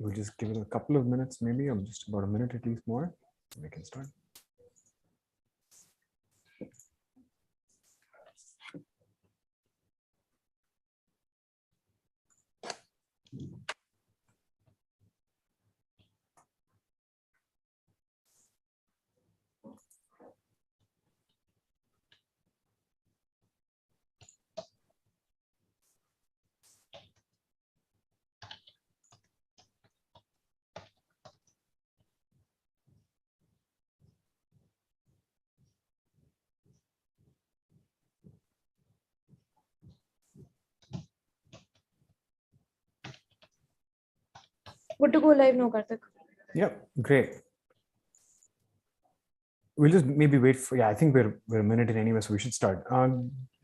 we'll just give it a couple of minutes, maybe, or just about a minute at least more. We can start. Good to go live now, Karthik. Yeah, great. We'll just maybe wait for, I think we're a minute in anyway, so we should start.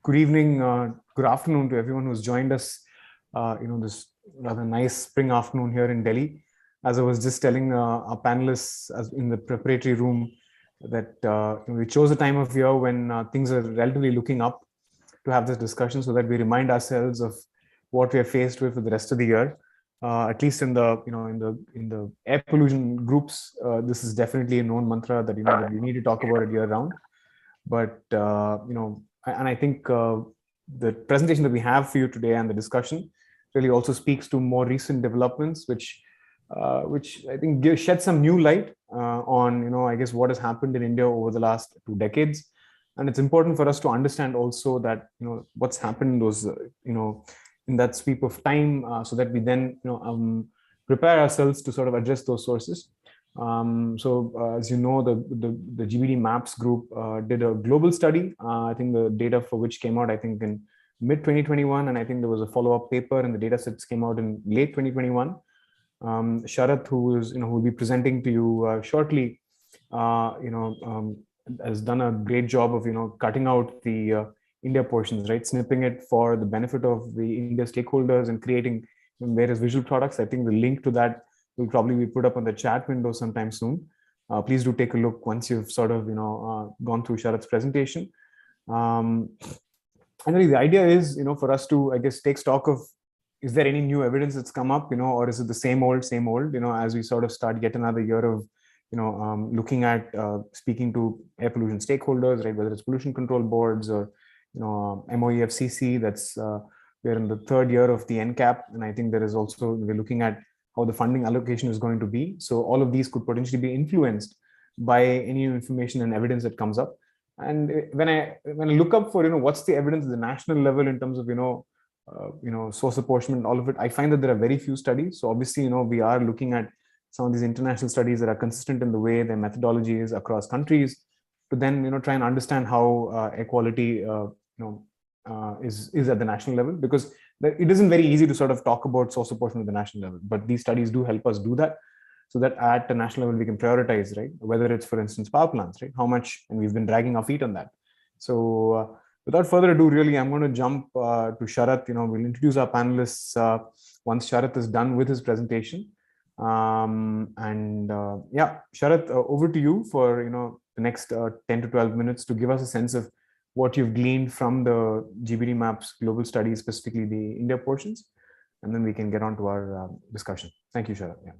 Good evening, good afternoon to everyone who's joined us, this rather nice spring afternoon here in Delhi. As I was just telling our panelists in the preparatory room that we chose a time of year when things are relatively looking up to have this discussion so that we remind ourselves of what we are faced with for the rest of the year. At least in the in the air pollution groups, this is definitely a known mantra that that we need to talk about it year round. But and I think the presentation that we have for you today and the discussion really also speaks to more recent developments, which I think shed some new light on I guess what has happened in India over the last 2 decades. And it's important for us to understand also that what's happened in those in that sweep of time, so that we then prepare ourselves to sort of address those sources. As you know, the GBD MAPS group did a global study. I think the data for which came out, I think, in mid 2021, and I think there was a follow-up paper, and the data sets came out in late 2021. Sharath, who will be presenting to you shortly, has done a great job of cutting out the India portions, right? Snipping it for the benefit of the India stakeholders and creating various visual products. I think the link to that will probably be put up on the chat window sometime soon. Please do take a look once you've sort of gone through Sharath's presentation. And really the idea is for us to, I guess, take stock of, is there any new evidence that's come up, or is it the same old, as we sort of start yet another year of looking at speaking to air pollution stakeholders, right? Whether it's pollution control boards or MOEFCC. That's we're in the 3rd year of the NCAP, and I think there is also, we're looking at how the funding allocation is going to be. So all of these could potentially be influenced by any information and evidence that comes up. And when I look up for what's the evidence at the national level in terms of source apportionment, all of it, I find that there are very few studies. So obviously we are looking at some of these international studies that are consistent in the way their methodology is across countries, to then try and understand how air quality is at the national level, because it isn't very easy to sort of talk about source apportionment at the national level, but these studies do help us do that, so that at the national level we can prioritize, right? Whether it's, for instance, power plants, right? How much, and we've been dragging our feet on that. So without further ado, really, I'm going to jump to Sharath. We'll introduce our panelists once Sharath is done with his presentation. Yeah, Sharath, over to you for the next 10 to 12 minutes to give us a sense of what you've gleaned from the GBD MAPS global study, specifically the India portions, and then we can get on to our discussion. Thank you, Sharath. Yeah.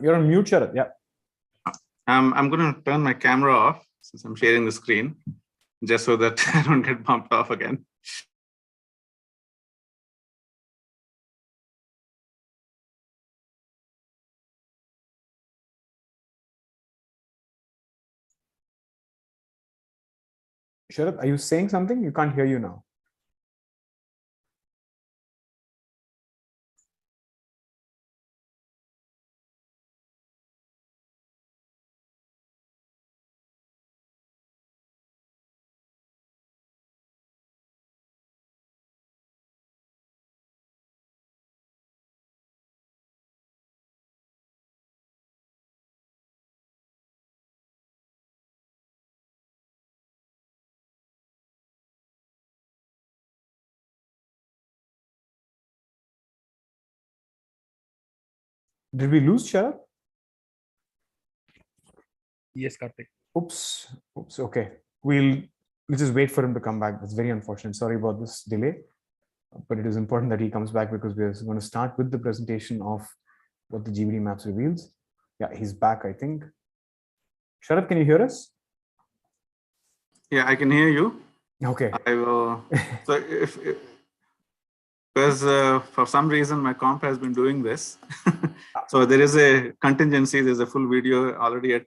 You're on mute, Sharath. Yeah. I'm going to turn my camera off since I'm sharing the screen, just so that I don't get bumped off again. Sharath, are you saying something? You can't hear you now. Did we lose Sharath? Yes, Karthik. Oops. Okay. We'll just wait for him to come back. That's very unfortunate. Sorry about this delay. but it is important that he comes back because we're going to start with the presentation of what the GBD MAPS reveals. Yeah, he's back, I think. Sharad, can you hear us? Yeah, I can hear you. Okay. I will. So because for some reason my comp has been doing this. So there is a contingency. There's a full video already at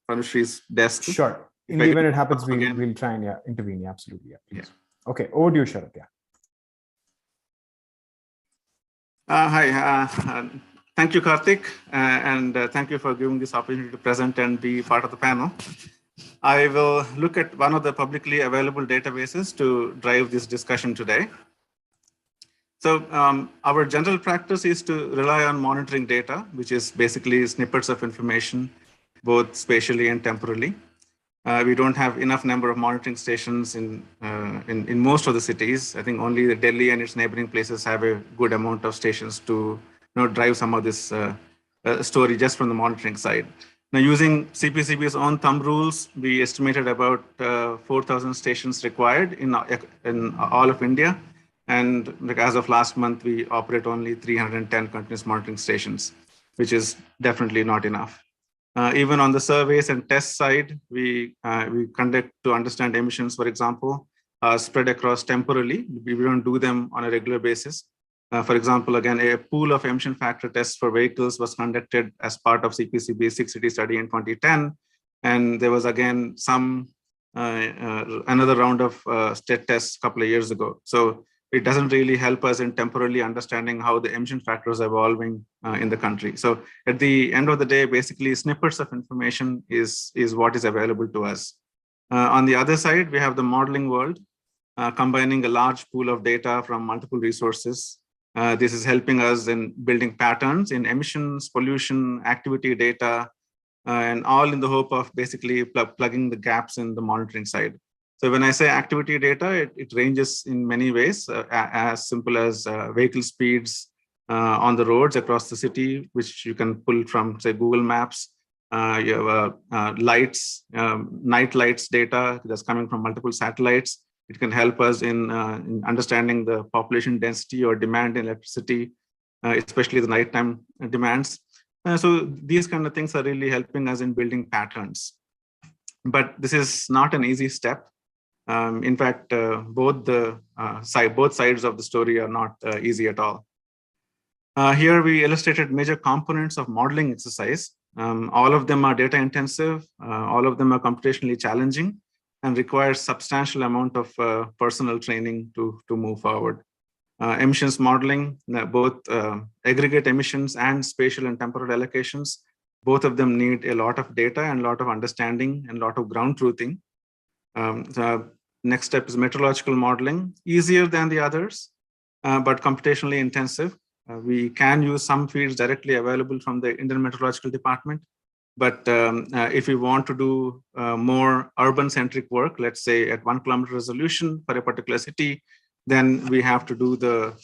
Tanushrী's desk. Sure. In the event it happens, we'll try and intervene. Yeah, absolutely. Yeah, please. Yeah. Okay, over to you, Sharad. Yeah. Hi. Thank you, Karthik, and thank you for giving this opportunity to present and be part of the panel. I will look at one of the publicly available databases to drive this discussion today. So our general practice is to rely on monitoring data, which is basically snippets of information, both spatially and temporally. We don't have enough number of monitoring stations in most of the cities. I think only Delhi and its neighboring places have a good amount of stations to drive some of this story just from the monitoring side. Now, using CPCB's own thumb rules, we estimated about 4,000 stations required in all of India. And as of last month, we operate only 310 continuous monitoring stations, which is definitely not enough. Even on the surveys and test side, we conduct to understand emissions, for example, spread across temporally. We don't do them on a regular basis. For example, again, a pool of emission factor tests for vehicles was conducted as part of CPCB's 6-city study in 2010. And there was again another round of state tests a couple of years ago. So it doesn't really help us in temporally understanding how the emission factors are evolving in the country. So at the end of the day, basically snippets of information is what is available to us. On the other side, we have the modeling world, combining a large pool of data from multiple resources. This is helping us in building patterns in emissions, pollution, activity data, and all in the hope of basically plugging the gaps in the monitoring side. So when I say activity data, it ranges in many ways, as simple as vehicle speeds on the roads across the city, which you can pull from, say, Google Maps. You have lights, night lights data that's coming from multiple satellites. It can help us in understanding the population density or demand in electricity, especially the nighttime demands. So these kind of things are really helping us in building patterns. But this is not an easy step. In fact, both sides of the story are not easy at all. Here we illustrated major components of modeling exercise. All of them are data intensive. All of them are computationally challenging and require substantial amount of personal training to move forward. Emissions modeling, both aggregate emissions and spatial and temporal allocations, both of them need a lot of data and a lot of understanding and a lot of ground truthing. The next step is meteorological modeling, easier than the others, but computationally intensive. We can use some feeds directly available from the Indian Meteorological Department. But if we want to do more urban-centric work, let's say at 1 kilometer resolution for a particular city, then we have to do the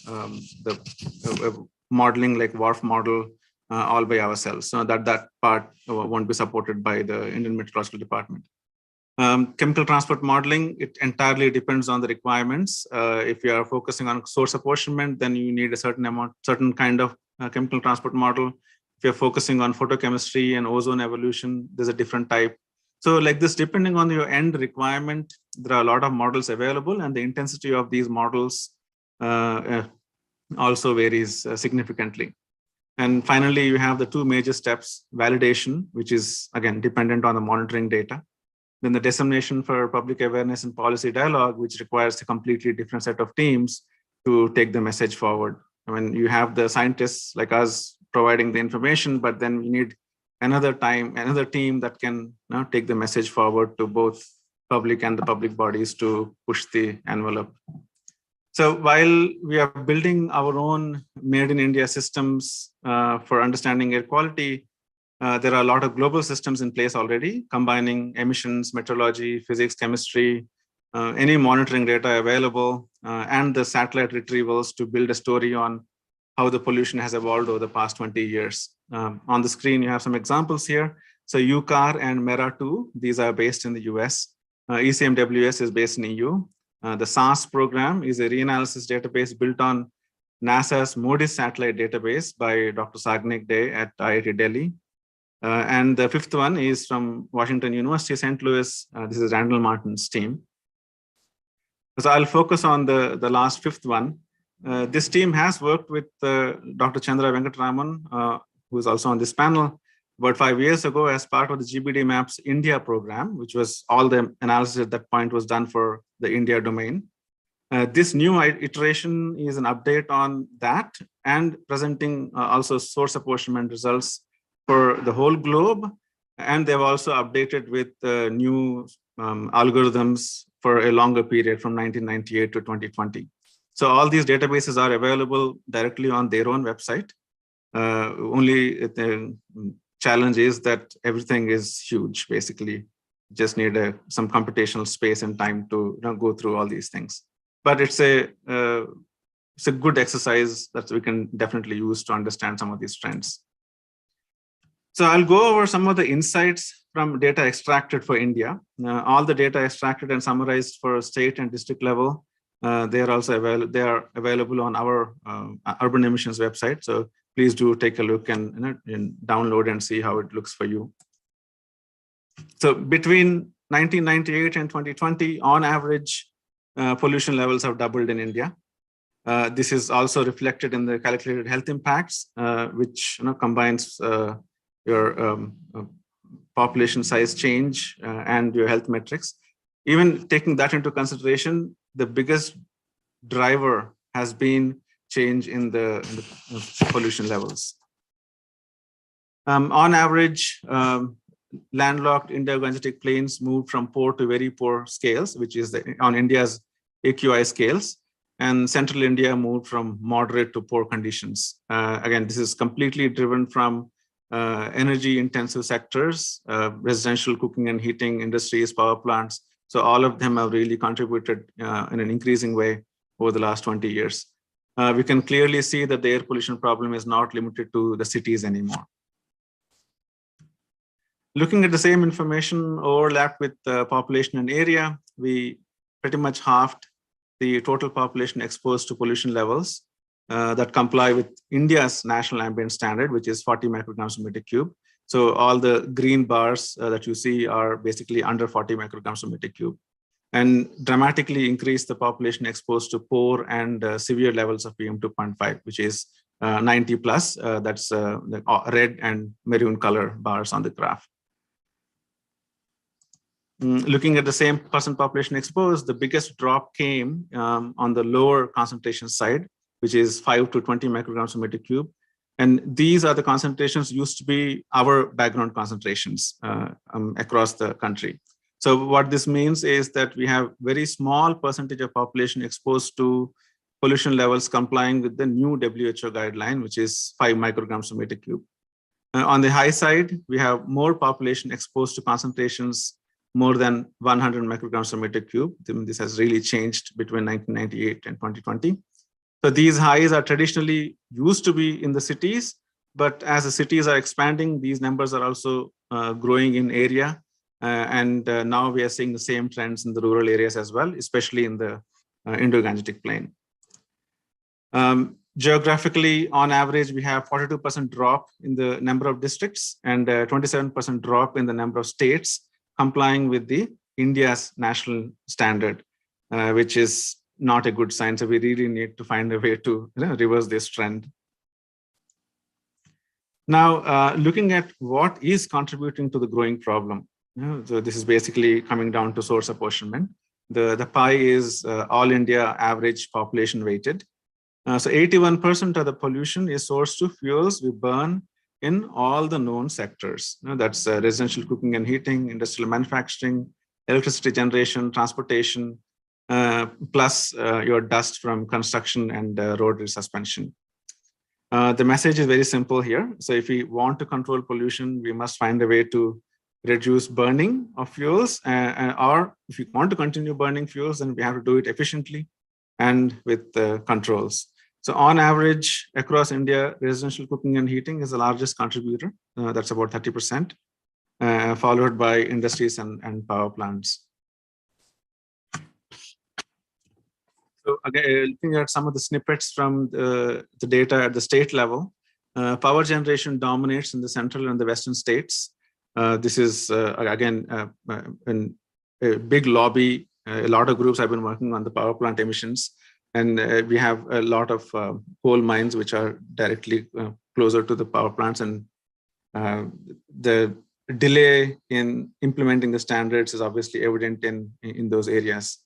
modeling like WRF model all by ourselves. So that part won't be supported by the Indian Meteorological Department. Chemical transport modeling, it entirely depends on the requirements. If you are focusing on source apportionment, then you need a certain kind of chemical transport model. If you're focusing on photochemistry and ozone evolution, there's a different type. So like this, depending on your end requirement, there are a lot of models available, and the intensity of these models also varies significantly. And finally, you have the two major steps: validation, which is again dependent on the monitoring data. Then the dissemination for public awareness and policy dialogue, which requires a completely different set of teams to take the message forward. I mean, you have the scientists like us providing the information, but then we need another team that can take the message forward to both public and the public bodies to push the envelope. So while we are building our own made in India systems for understanding air quality, there are a lot of global systems in place already, combining emissions, meteorology, physics, chemistry, any monitoring data available, and the satellite retrievals to build a story on how the pollution has evolved over the past 20 years. On the screen, you have some examples here. So UCAR and MERA2, these are based in the US. ECMWS is based in EU. The SAS program is a reanalysis database built on NASA's MODIS satellite database by Dr. Sagnik Day at IIT Delhi. And the fifth one is from Washington University, St. Louis. This is Randall Martin's team. So I'll focus on the last fifth one. This team has worked with Dr. Chandra Venkataraman, who is also on this panel, about 5 years ago as part of the GBD MAPS India program, which was all the analysis at that point was done for the India domain. This new iteration is an update on that and presenting also source apportionment results for the whole globe. And they've also updated with new algorithms for a longer period from 1998 to 2020. So all these databases are available directly on their own website. Only the challenge is that everything is huge, basically. Just need some computational space and time to go through all these things. But it's a good exercise that we can definitely use to understand some of these trends. So I'll go over some of the insights from data extracted for India. All the data extracted and summarized for state and district level, they are also available on our urban emissions website. So please do take a look and download and see how it looks for you. So between 1998 and 2020, on average, pollution levels have doubled in India. This is also reflected in the calculated health impacts, which combines your population size change and your health metrics. Even taking that into consideration, the biggest driver has been change in the pollution levels. On average, landlocked Indo-Gangetic plains moved from poor to very poor scales, which is on India's AQI scales, and central India moved from moderate to poor conditions. Again, this is completely driven from energy-intensive sectors, residential cooking and heating industries, power plants. So all of them have really contributed in an increasing way over the last 20 years. We can clearly see that the air pollution problem is not limited to the cities anymore. Looking at the same information overlapped with population and area, we pretty much halved the total population exposed to pollution levels that comply with India's national ambient standard, which is 40 micrograms per meter cube. So all the green bars that you see are basically under 40 micrograms per meter cube, and dramatically increase the population exposed to poor and severe levels of PM2.5, which is 90 plus. That's the red and maroon color bars on the graph. Looking at the same percent population exposed, the biggest drop came on the lower concentration side, which is 5 to 20 micrograms per meter cube. And these are the concentrations used to be our background concentrations across the country. So what this means is that we have very small percentage of population exposed to pollution levels complying with the new WHO guideline, which is 5 micrograms per meter cube. On the high side, we have more population exposed to concentrations more than 100 micrograms per meter cube. This has really changed between 1998 and 2020. So these highs are traditionally used to be in the cities, but as the cities are expanding, these numbers are also growing in area. And now we are seeing the same trends in the rural areas as well, especially in the Indo-Gangetic plain. Geographically, on average, we have 42% drop in the number of districts and 27% drop in the number of states complying with the India's national standard, which is not a good sign. So we really need to find a way to reverse this trend. Now, looking at what is contributing to the growing problem. So this is basically coming down to source apportionment. The pie is all India average population weighted. So 81% of the pollution is sourced to fuels we burn in all the known sectors. That's residential cooking and heating, industrial manufacturing, electricity generation, transportation, plus your dust from construction and road resuspension. The message is very simple here. So if we want to control pollution, we must find a way to reduce burning of fuels, or if we want to continue burning fuels, then we have to do it efficiently and with controls. So on average, across India, residential cooking and heating is the largest contributor. That's about 30%, followed by industries and power plants. So again, looking at some of the snippets from the data at the state level, power generation dominates in the central and the western states. This is again a big lobby. A lot of groups have been working on the power plant emissions, and we have a lot of coal mines which are directly closer to the power plants, and the delay in implementing the standards is obviously evident in those areas.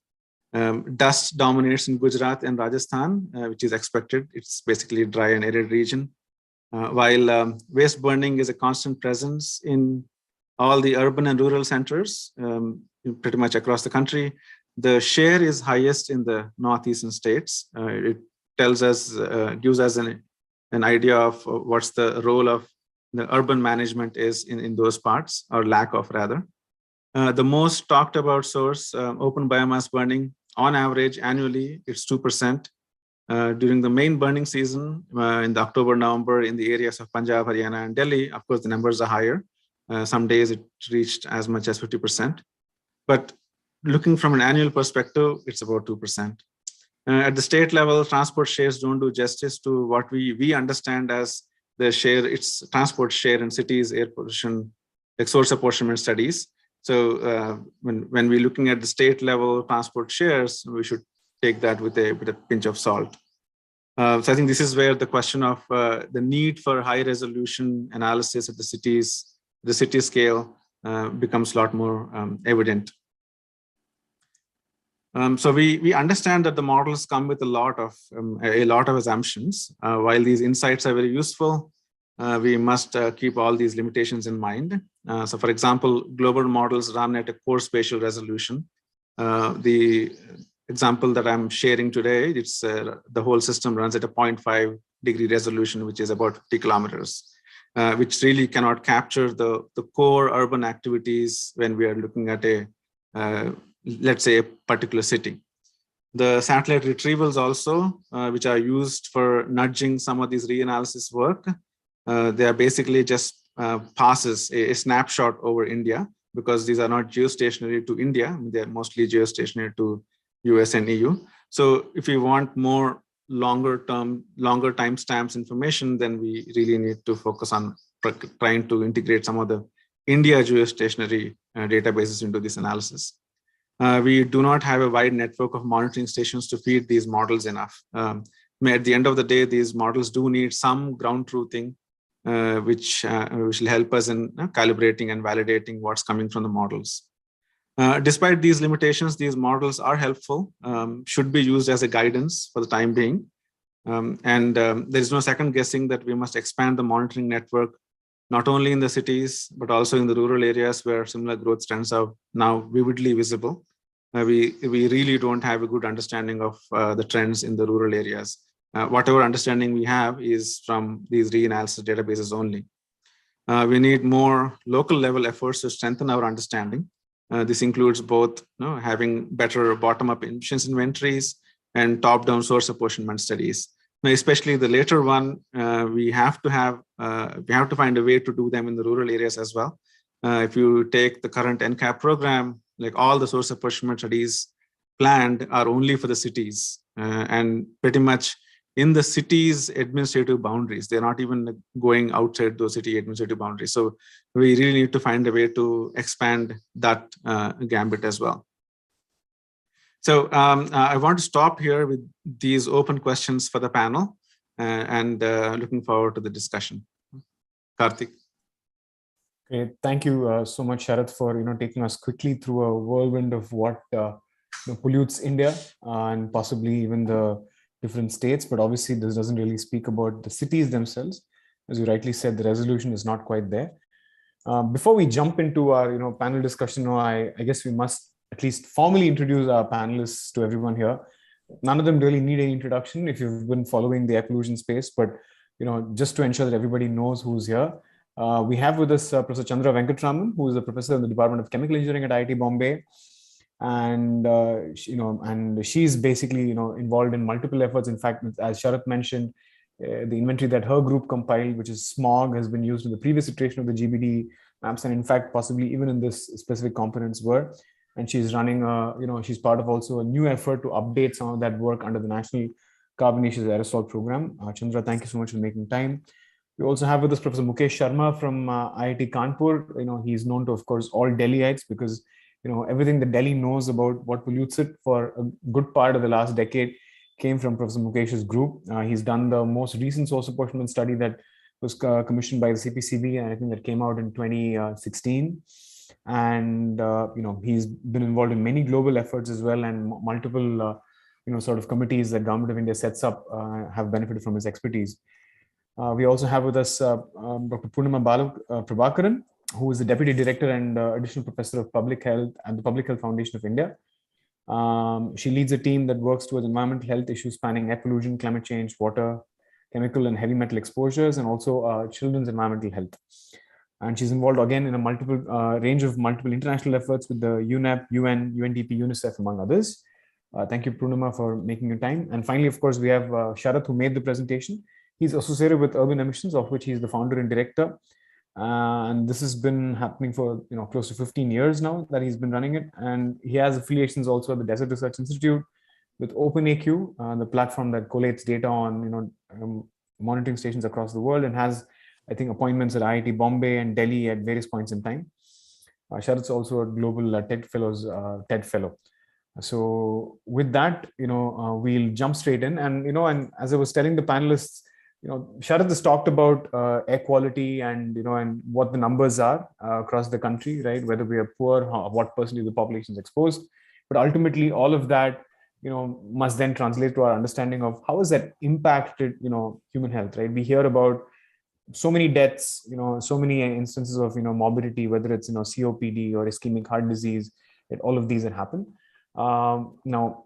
Dust dominates in Gujarat and Rajasthan, which is expected. It's basically a dry and arid region. While waste burning is a constant presence in all the urban and rural centers, pretty much across the country, the share is highest in the northeastern states. It tells us, gives us an idea of what's the role of the urban management is in those parts, or lack of rather. The most talked about source, open biomass burning, on average annually, it's 2%. During the main burning season, in the October, November, in the areas of Punjab, Haryana, and Delhi, of course, the numbers are higher. Some days it reached as much as 50%. But looking from an annual perspective, it's about 2%. At the state level, transport shares don't do justice to what we understand as the share, its transport share in cities, air pollution, like source apportionment studies. So when we're looking at the state level transport shares, we should take that with a pinch of salt. So I think this is where the question of the need for high resolution analysis at the city scale becomes a lot more evident. So we understand that the models come with a lot of assumptions. While these insights are very useful, we must keep all these limitations in mind. So for example, global models run at a core spatial resolution. The example that I'm sharing today, it's the whole system runs at a 0.5 degree resolution, which is about 50 kilometers, which really cannot capture the core urban activities when we are looking at let's say a particular city. The satellite retrievals also, which are used for nudging some of these reanalysis work, they are basically just passes a snapshot over India, because these are not geostationary to India. They're mostly geostationary to US and EU. So if we want more longer timestamps information, then we really need to focus on trying to integrate some of the India geostationary databases into this analysis. We do not have a wide network of monitoring stations to feed these models enough. At the end of the day, these models do need some ground truthing, which will help us in calibrating and validating what's coming from the models. Despite these limitations, these models are helpful, should be used as a guidance for the time being. There is no second guessing that we must expand the monitoring network, not only in the cities, but also in the rural areas where similar growth trends are now vividly visible. We really don't have a good understanding of the trends in the rural areas. Whatever understanding we have is from these reanalysis databases only. We need more local level efforts to strengthen our understanding. This includes both having better bottom-up emissions inventories and top-down source apportionment studies. Now, especially the later one, we have to find a way to do them in the rural areas as well. If you take the current NCAP program, like all the source apportionment studies planned are only for the cities, and pretty much in the city's administrative boundaries. They're not even going outside those city administrative boundaries. So we really need to find a way to expand that gambit as well. So I want to stop here with these open questions for the panel, and looking forward to the discussion. Karthik. Great. Thank you so much, Sharath, for taking us quickly through a whirlwind of what pollutes India and possibly even the different states. But obviously, this doesn't really speak about the cities themselves. As you rightly said, the resolution is not quite there. Before we jump into our panel discussion, I guess we must at least formally introduce our panelists to everyone here. None of them really need any introduction if you've been following the air pollution space, but just to ensure that everybody knows who's here. We have with us Professor Chandra Venkatraman, who is a professor in the Department of Chemical Engineering at IIT Bombay, and and she's basically involved in multiple efforts. In fact, as Sharath mentioned, the inventory that her group compiled, which is smog, has been used in the previous iteration of the GBD MAPS, and in fact, possibly even in this specific components were. and she's running she's part of also a new effort to update some of that work under the National Carbonaceous Aerosol Program. Chandra, thank you so much for making time. We also have with us Professor Mukesh Sharma from IIT Kanpur. He's known to, of course, all Delhiites because everything that Delhi knows about what pollutes it for a good part of the last decade came from Professor Mukesh's group. He's done the most recent source apportionment study that was commissioned by the CPCB, and I think that came out in 2016. And he's been involved in many global efforts as well, and multiple sort of committees that Government of India sets up have benefited from his expertise. We also have with us Dr. Purnima Prabhakaran, who is the Deputy Director and Additional Professor of Public Health at the Public Health Foundation of India. She leads a team that works towards environmental health issues spanning air pollution, climate change, water, chemical and heavy metal exposures, and also children's environmental health. And she's involved again in a range of multiple international efforts with the UNEP, UN, UNDP, UNICEF, among others. Thank you, Purnima, for making your time. And finally, of course, we have Sharath, who made the presentation. He's associated with Urban Emissions, of which he's the founder and director. And this has been happening for close to 15 years now that he's been running it. And he has affiliations also at the Desert Research Institute with OpenAQ, the platform that collates data on monitoring stations across the world, and has, I think, appointments at IIT Bombay and Delhi at various points in time. Sharath's also a global TED fellow. So with that, we'll jump straight in. And as I was telling the panelists, Sharath has talked about air quality and and what the numbers are across the country, right? Whether we are poor, what percentage of the population is exposed. But ultimately, all of that must then translate to our understanding of how has that impacted human health, right? We hear about so many deaths, so many instances of morbidity, whether it's COPD or ischemic heart disease, that all of these that happen. Now,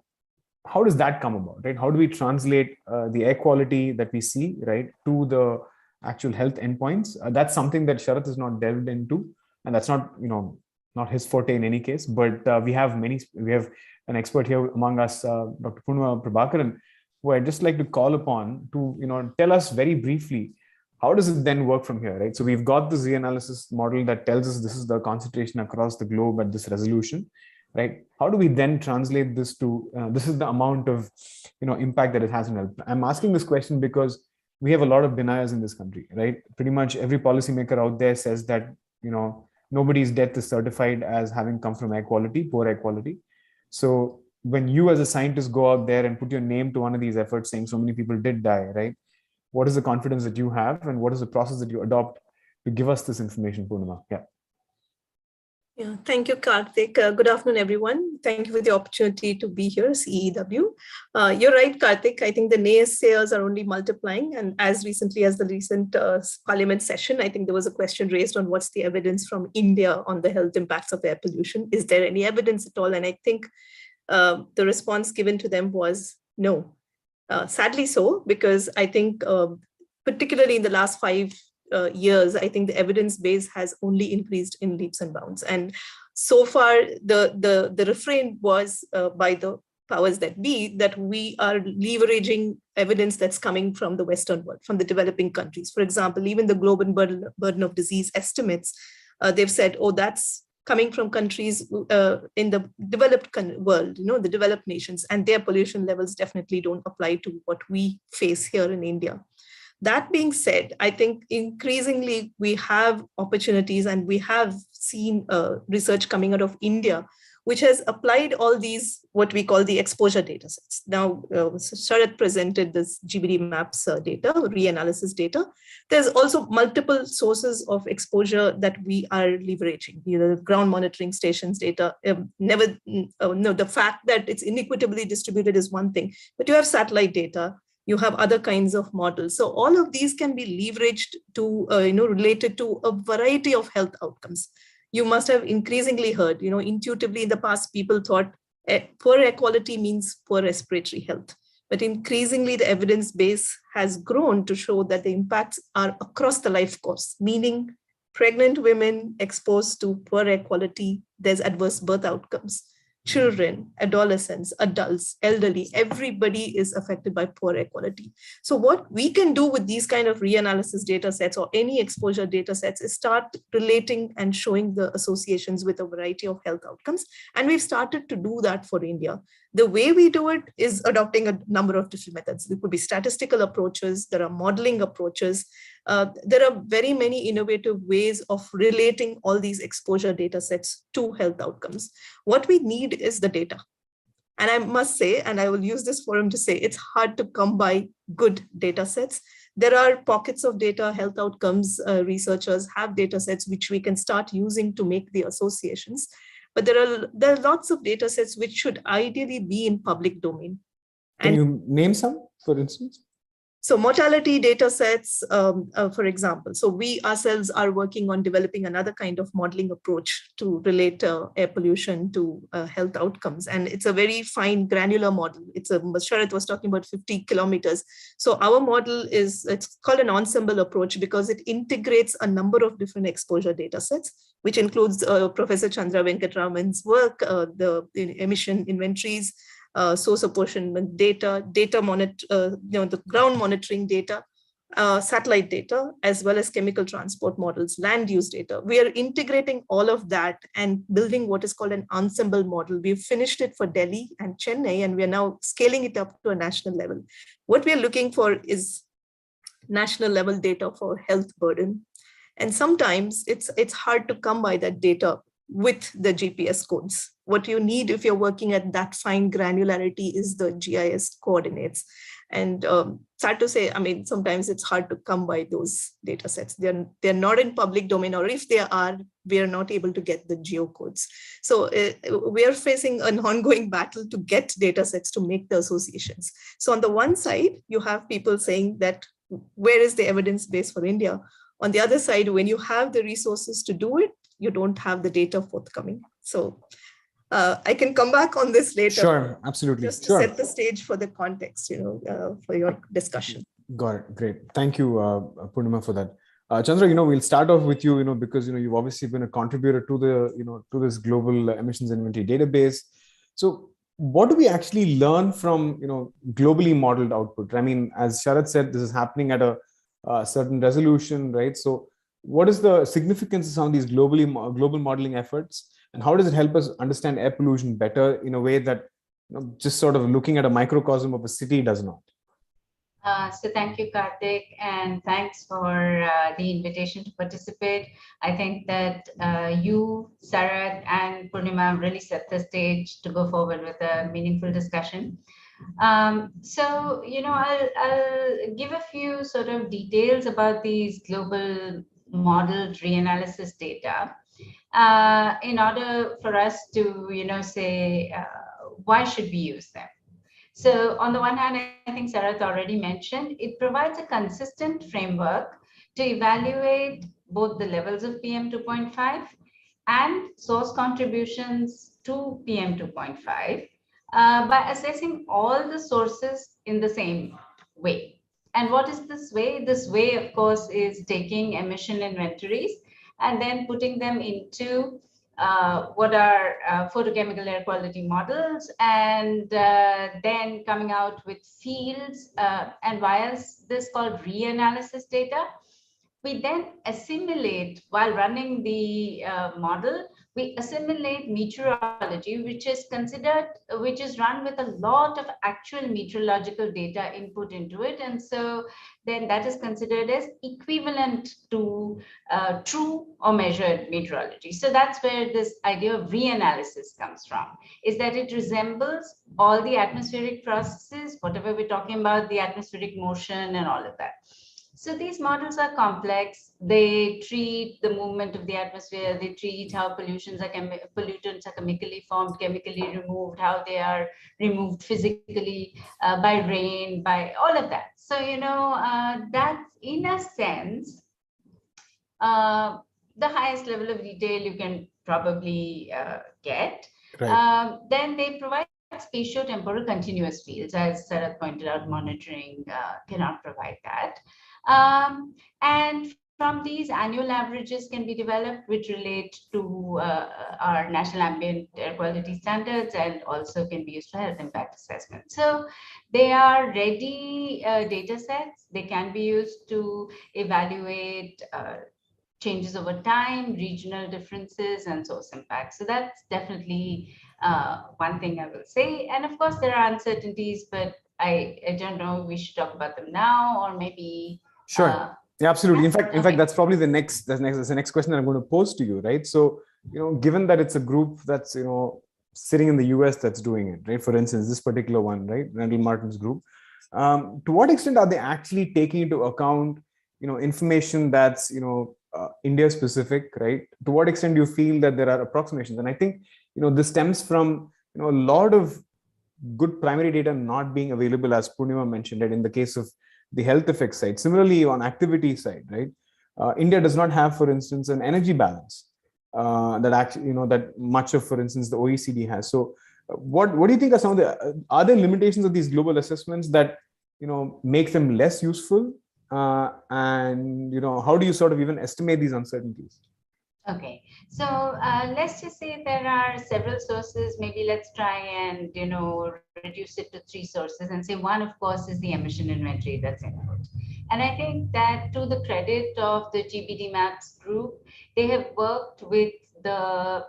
how does that come about, right? How do we translate the air quality that we see, right, to the actual health endpoints? That's something that Sharath is not delved into, and that's not not his forte in any case. But we have an expert here among us, Dr. Purnima Prabhakaran, who I'd just like to call upon to tell us very briefly, how does it then work from here, right? So we've got this reanalysis model that tells us this is the concentration across the globe at this resolution, right? How do we then translate this to this is the amount of impact that it has on health? I'm asking this question because we have a lot of deniers in this country, right? Pretty much every policymaker out there says that nobody's death is certified as having come from poor air quality. So when you as a scientist go out there and put your name to one of these efforts saying so many people did die, right? What is the confidence that you have, and what is the process that you adopt to give us this information, Purnima? Yeah, thank you, Karthik. Good afternoon, everyone. Thank you for the opportunity to be here, CEW. You're right, Karthik. I think the naysayers are only multiplying. And as recently as the recent parliament session, I think there was a question raised on what's the evidence from India on the health impacts of air pollution. Is there any evidence at all? And I think the response given to them was no. Sadly so, because I think particularly in the last 5 years, I think the evidence base has only increased in leaps and bounds. And so far, the refrain was by the powers that be that we are leveraging evidence that's coming from the Western world, from the developing countries. For example, even the global burden of disease estimates, they've said, oh, that's coming from countries in the developed world, the developed nations, and their pollution levels definitely don't apply to what we face here in India. That being said, I think increasingly we have opportunities, and we have seen research coming out of India, which has applied all these, what we call the exposure data sets. Now, Sharath presented this GBD MAPS data, reanalysis data. There's also multiple sources of exposure that we are leveraging. The ground monitoring stations data, the fact that it's inequitably distributed is one thing, but you have satellite data, you have other kinds of models. So all of these can be leveraged to, related to a variety of health outcomes. You must have increasingly heard, intuitively in the past, people thought poor air quality means poor respiratory health. But increasingly, the evidence base has grown to show that the impacts are across the life course, meaning pregnant women exposed to poor air quality, there's adverse birth outcomes. children, adolescents, adults, elderly, everybody is affected by poor air quality. So what we can do with these kind of reanalysis data sets or any exposure data sets is start relating and showing the associations with a variety of health outcomes. And we've started to do that for India. The way we do it is adopting a number of different methods. There could be statistical approaches, there are modeling approaches, there are very many innovative ways of relating all these exposure data sets to health outcomes. What we need is the data. And I must say, and I will use this forum to say, it's hard to come by good data sets. There are pockets of data, health outcomes, researchers have data sets which we can start using to make the associations. But there are lots of data sets which should ideally be in public domain. Can you name some, for instance? So mortality data sets, for example. So we ourselves are working on developing another kind of modeling approach to relate air pollution to health outcomes. And it's a very fine granular model. Sharath was talking about 50 kilometers. So our model it's called an ensemble approach because it integrates a number of different exposure data sets, which includes Professor Chandra Venkatraman's work, the emission inventories, source apportionment data, the ground monitoring data, satellite data, as well as chemical transport models, land use data. We are integrating all of that and building what is called an ensemble model. We've finished it for Delhi and Chennai, and we are now scaling it up to a national level. What we are looking for is national level data for health burden. And sometimes it's hard to come by that data with the GPS codes. What you need if you're working at that fine granularity is the GIS coordinates. And sad to say, I mean, sometimes it's hard to come by those data sets. They're not in public domain, or if they are, we are not able to get the geocodes. So we are facing an ongoing battle to get data sets to make the associations. So on the one side, you have people saying that, where is the evidence base for India? On the other side, when you have the resources to do it, you don't have the data forthcoming. So I can come back on this later. Sure, absolutely. Just to set the stage for the context, for your discussion. Got it. Great. Thank you, Purnima, for that. Chandra, we'll start off with you, because, you've obviously been a contributor to the, to this global emissions inventory database. So what do we actually learn from, globally modeled output? I mean, as Sharath said, this is happening at a certain resolution, right? So what is the significance of some of these global modeling efforts? And how does it help us understand air pollution better in a way that just sort of looking at a microcosm of a city does not? So thank you, Karthik, and thanks for the invitation to participate. I think that you, Sarath, and Purnima really set the stage to go forward with a meaningful discussion. So, I'll give a few sort of details about these global modeled reanalysis data in order for us to, say, why should we use them? So on the one hand, I think Sarath already mentioned, it provides a consistent framework to evaluate both the levels of PM 2.5 and source contributions to PM 2.5 by assessing all the sources in the same way. And what is this way? This way, of course, is taking emission inventories and then putting them into what are photochemical air quality models, and then coming out with fields. And why is this called reanalysis data? We then assimilate, while running the model, we assimilate meteorology, which is run with a lot of actual meteorological data input into it. And so then that is considered as equivalent to true or measured meteorology. So that's where this idea of reanalysis comes from, is that it resembles all the atmospheric processes, whatever we're talking about, the atmospheric motion and all of that. So these models are complex. They treat the movement of the atmosphere. They treat how pollutants are chemically formed, chemically removed, how they are removed physically by rain, by all of that. So, that's in a sense, the highest level of detail you can probably get. Right. Then they provide spatial temporal continuous fields. As Sarath pointed out, monitoring cannot provide that. And from these, annual averages can be developed, which relate to our national ambient air quality standards and also can be used for health impact assessment. So they are ready data sets. They can be used to evaluate changes over time, regional differences, and source impact. So that's definitely one thing I will say. And of course, there are uncertainties, but I don't know if we should talk about them now or maybe. Sure. Yeah, absolutely. Yeah? In fact, that's probably the next question that I'm going to pose to you, right? So, given that it's a group that's, sitting in the US that's doing it, right? For instance, this particular one, right? Randall Martin's group. To what extent are they actually taking into account, information that's, India specific, right? To what extent do you feel that there are approximations? And I think, this stems from, a lot of good primary data not being available, as Purnima mentioned, right? In the case of the health effects side. Similarly, on activity side, right? India does not have, for instance, an energy balance that actually, that much of, for instance, the OECD has. So what do you think are some of the, are there limitations of these global assessments that, make them less useful? And, how do you sort of even estimate these uncertainties? Okay, so let's just say there are several sources. Maybe let's try and reduce it to 3 sources and say one, of course, is the emission inventory that's input. And I think that to the credit of the GBD MAPS group, they have worked with the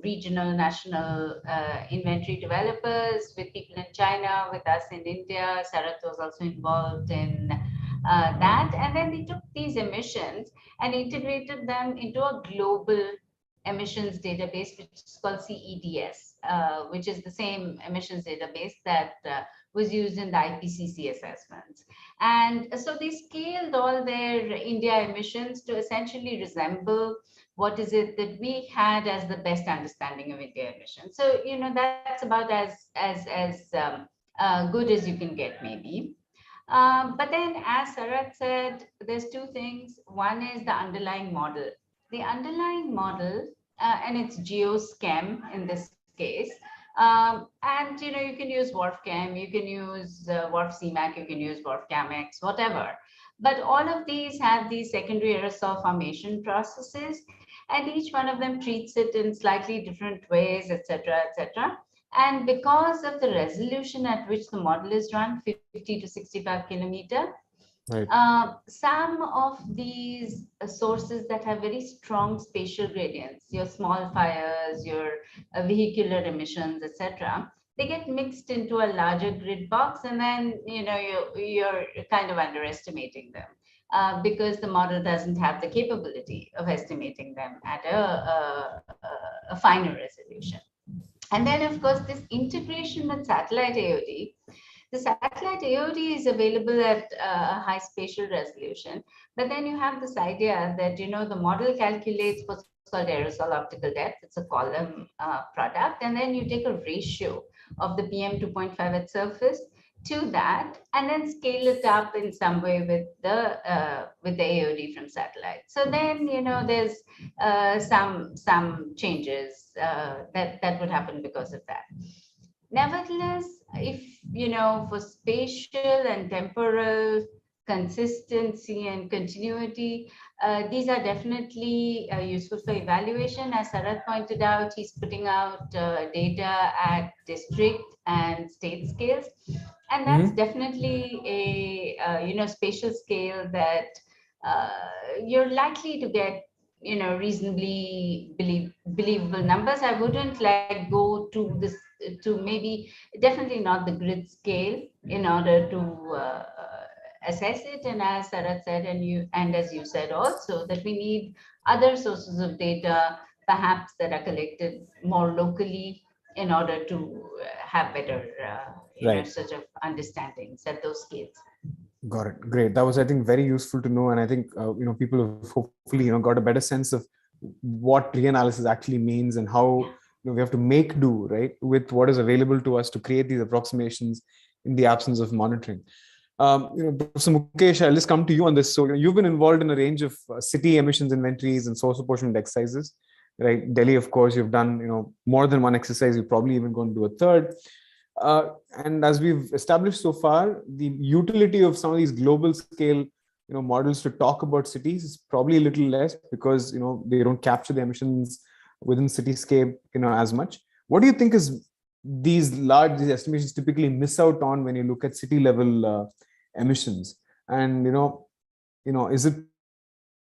regional, national inventory developers, with people in China, with us in India. Sarat was also involved in that, and then they took these emissions and integrated them into a global emissions database, which is called CEDS, which is the same emissions database that was used in the IPCC assessments. And so they scaled all their India emissions to essentially resemble what is it that we had as the best understanding of India emissions. So, that's about as good as you can get, maybe. But then, as Sarat said, there's 2 things. One is the underlying model. The underlying model, and it's GeoSchem in this case. And you can use WRF-Chem, you can use WRF-CMAC, you can use WRF-CAMX, whatever. But all of these have these secondary aerosol formation processes, and each one of them treats it in slightly different ways, etc., etc. And because of the resolution at which the model is run, 50 to 65 kilometer, right. Some of these sources that have very strong spatial gradients, your small fires, your vehicular emissions, etc., they get mixed into a larger grid box, and then you're kind of underestimating them because the model doesn't have the capability of estimating them at a finer resolution. And then, of course, this integration with satellite AOD. The satellite AOD is available at a high spatial resolution, but then you have this idea that, the model calculates what's called aerosol optical depth. It's a column product, and then you take a ratio of the PM 2.5 at surface to that, and then scale it up in some way with the AOD from satellite. So then, there's some changes that would happen because of that. Nevertheless, if, for spatial and temporal consistency and continuity, these are definitely useful for evaluation. As Sarat pointed out, he's putting out data at district and state scales. And that's definitely a, spatial scale that you're likely to get, reasonably believable numbers. I wouldn't go to this, to maybe definitely not the grid scale in order to assess it. And as Sarat said, and as you said also, that we need other sources of data, perhaps that are collected more locally, in order to have better sort of understandings at those scales. Got it. Great. That was, I think, very useful to know. And I think, people have hopefully, got a better sense of what reanalysis actually means and how we have to make do, right, with what is available to us to create these approximations in the absence of monitoring. Professor Mukesh, I'll just come to you on this. So you've been involved in a range of city emissions inventories and source apportionment exercises, right? Delhi, of course, you've done, more than one exercise. You're probably even going to do a third. And as we've established so far, the utility of some of these global scale models to talk about cities is probably a little less because, they don't capture the emissions within cityscape, as much. What do you think is these estimations typically miss out on when you look at city level emissions? And, is it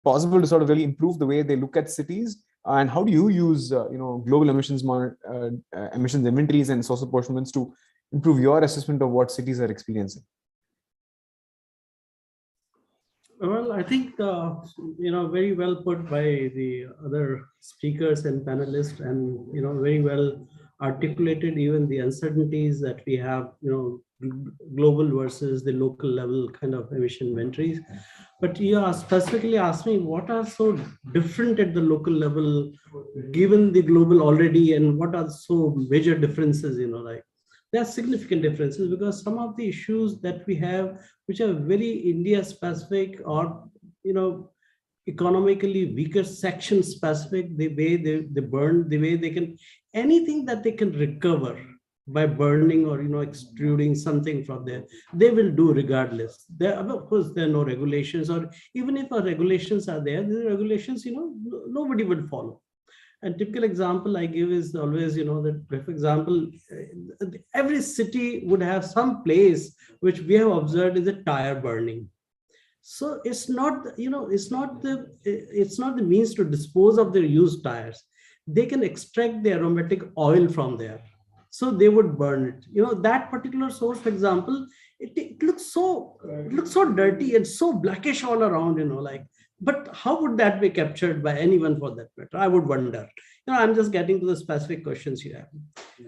possible to sort of really improve the way they look at cities? And how do you use, global emissions inventories and source apportionments to improve your assessment of what cities are experiencing? Well, I think, very well put by the other speakers and panelists, and, very well articulated even the uncertainties that we have, global versus the local level kind of emission inventories. But you specifically asked me what are so different at the local level, given the global already, and what are so major differences, like. There are significant differences because some of the issues that we have, which are very India specific or, economically weaker section specific, the way they burn, the way they can, anything that they can recover by burning or, extruding something from there, they will do regardless. There, of course, there are no regulations, or even if our regulations are there, the regulations, nobody would follow. And typical example I give is always, that, for example, every city would have some place which we have observed is a tire burning. So it's not, it's not the means to dispose of their used tires. They can extract the aromatic oil from there. So they would burn it. That particular source, for example, it looks so dirty and so blackish all around, but how would that be captured by anyone for that matter? I would wonder. I'm just getting to the specific questions you have.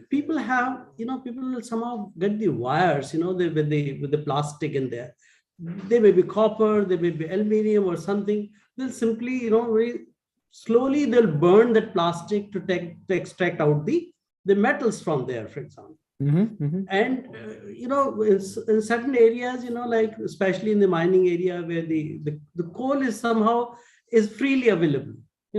People have, people will somehow get the wires, with the plastic in there. They may be copper, they may be aluminium or something. They'll simply, very slowly they'll burn that plastic to extract out the metals from there, for example. And in certain areas, like especially in the mining area where the coal is somehow freely available,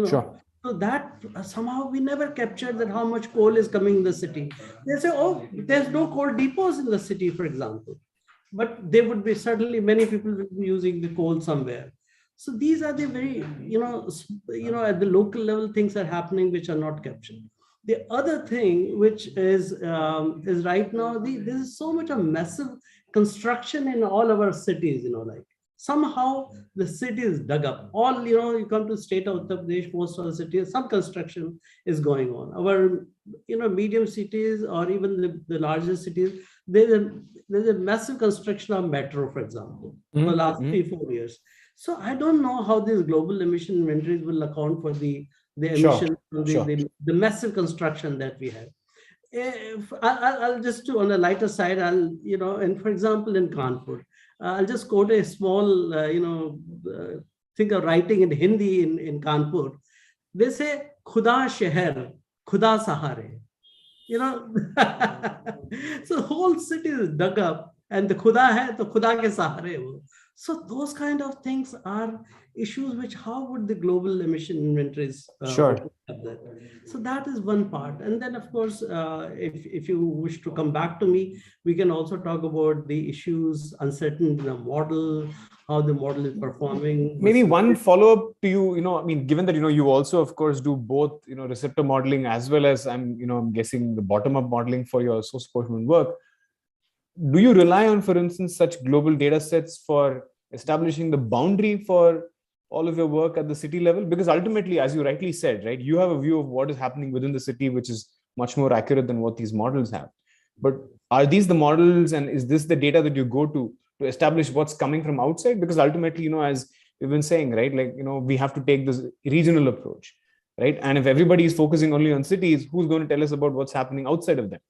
Sure. So that somehow we never captured that how much coal is coming in the city. They say, oh, there's no coal depots in the city, for example, but they would be certainly many people will be using the coal somewhere. So these are the very, at the local level, things are happening which are not captured. The other thing, which is right now, there is so much of massive construction in all our cities, like somehow the city is dug up. All, you come to state of Uttar Pradesh, most of the cities, some construction is going on. Our, medium cities or even the larger cities, there's a massive construction of metro, for example, for the last 3-4 years. So I don't know how these global emission inventories will account for the emission, the massive construction that we have. I'll just do on a lighter side, and for example, in Kanpur, I'll just quote a small, think of writing in Hindi in Kanpur. They say, Khuda Sheher, Khuda Sahare. So the whole city is dug up, and the Khuda hai, to Khuda ke sahare wo. So those kind of things are issues which how would the global emission inventories Sure. have that? So that is one part. And then of course, if you wish to come back to me, we can also talk about the issues, uncertain in the model, how the model is performing. Maybe one follow-up to you, given that, you also, of course, do both, receptor modeling as well as I'm guessing the bottom-up modeling for your source apportionment work. Do you rely on, for instance, such global data sets for establishing the boundary for all of your work at the city level? Because ultimately, as you rightly said, right, you have a view of what is happening within the city, which is much more accurate than what these models have. But are these the models, and is this the data that you go to establish what's coming from outside? Because ultimately, as we've been saying, right, like, we have to take this regional approach, right? And if everybody is focusing only on cities, who's going to tell us about what's happening outside of them?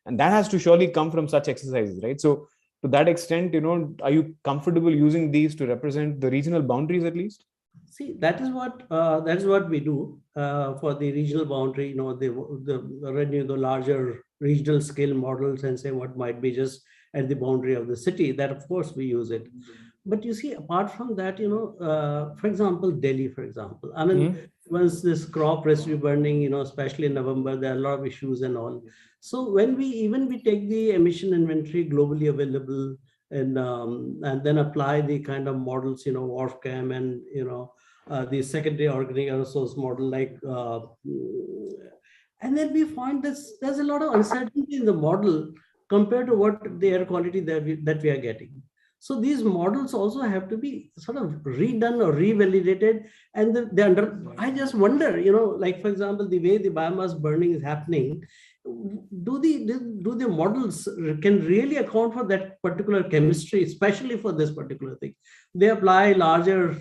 And that has to surely come from such exercises, right? So to that extent, are you comfortable using these to represent the regional boundaries at least? See, that is what we do for the regional boundary, the larger regional scale models and say what might be just at the boundary of the city, that of course we use it. But you see, apart from that, for example, Delhi, for example, I mean, once this crop residue burning, especially in November, there are a lot of issues and all. So when we take the emission inventory globally available, and then apply the kind of models, WRF-Chem and, the secondary organic aerosols model, and then we find there's a lot of uncertainty in the model compared to what the air quality that we are getting. So these models also have to be sort of redone or revalidated. And I just wonder, like, for example, the way the biomass burning is happening, do the models can really account for that particular chemistry, especially for this particular thing? They apply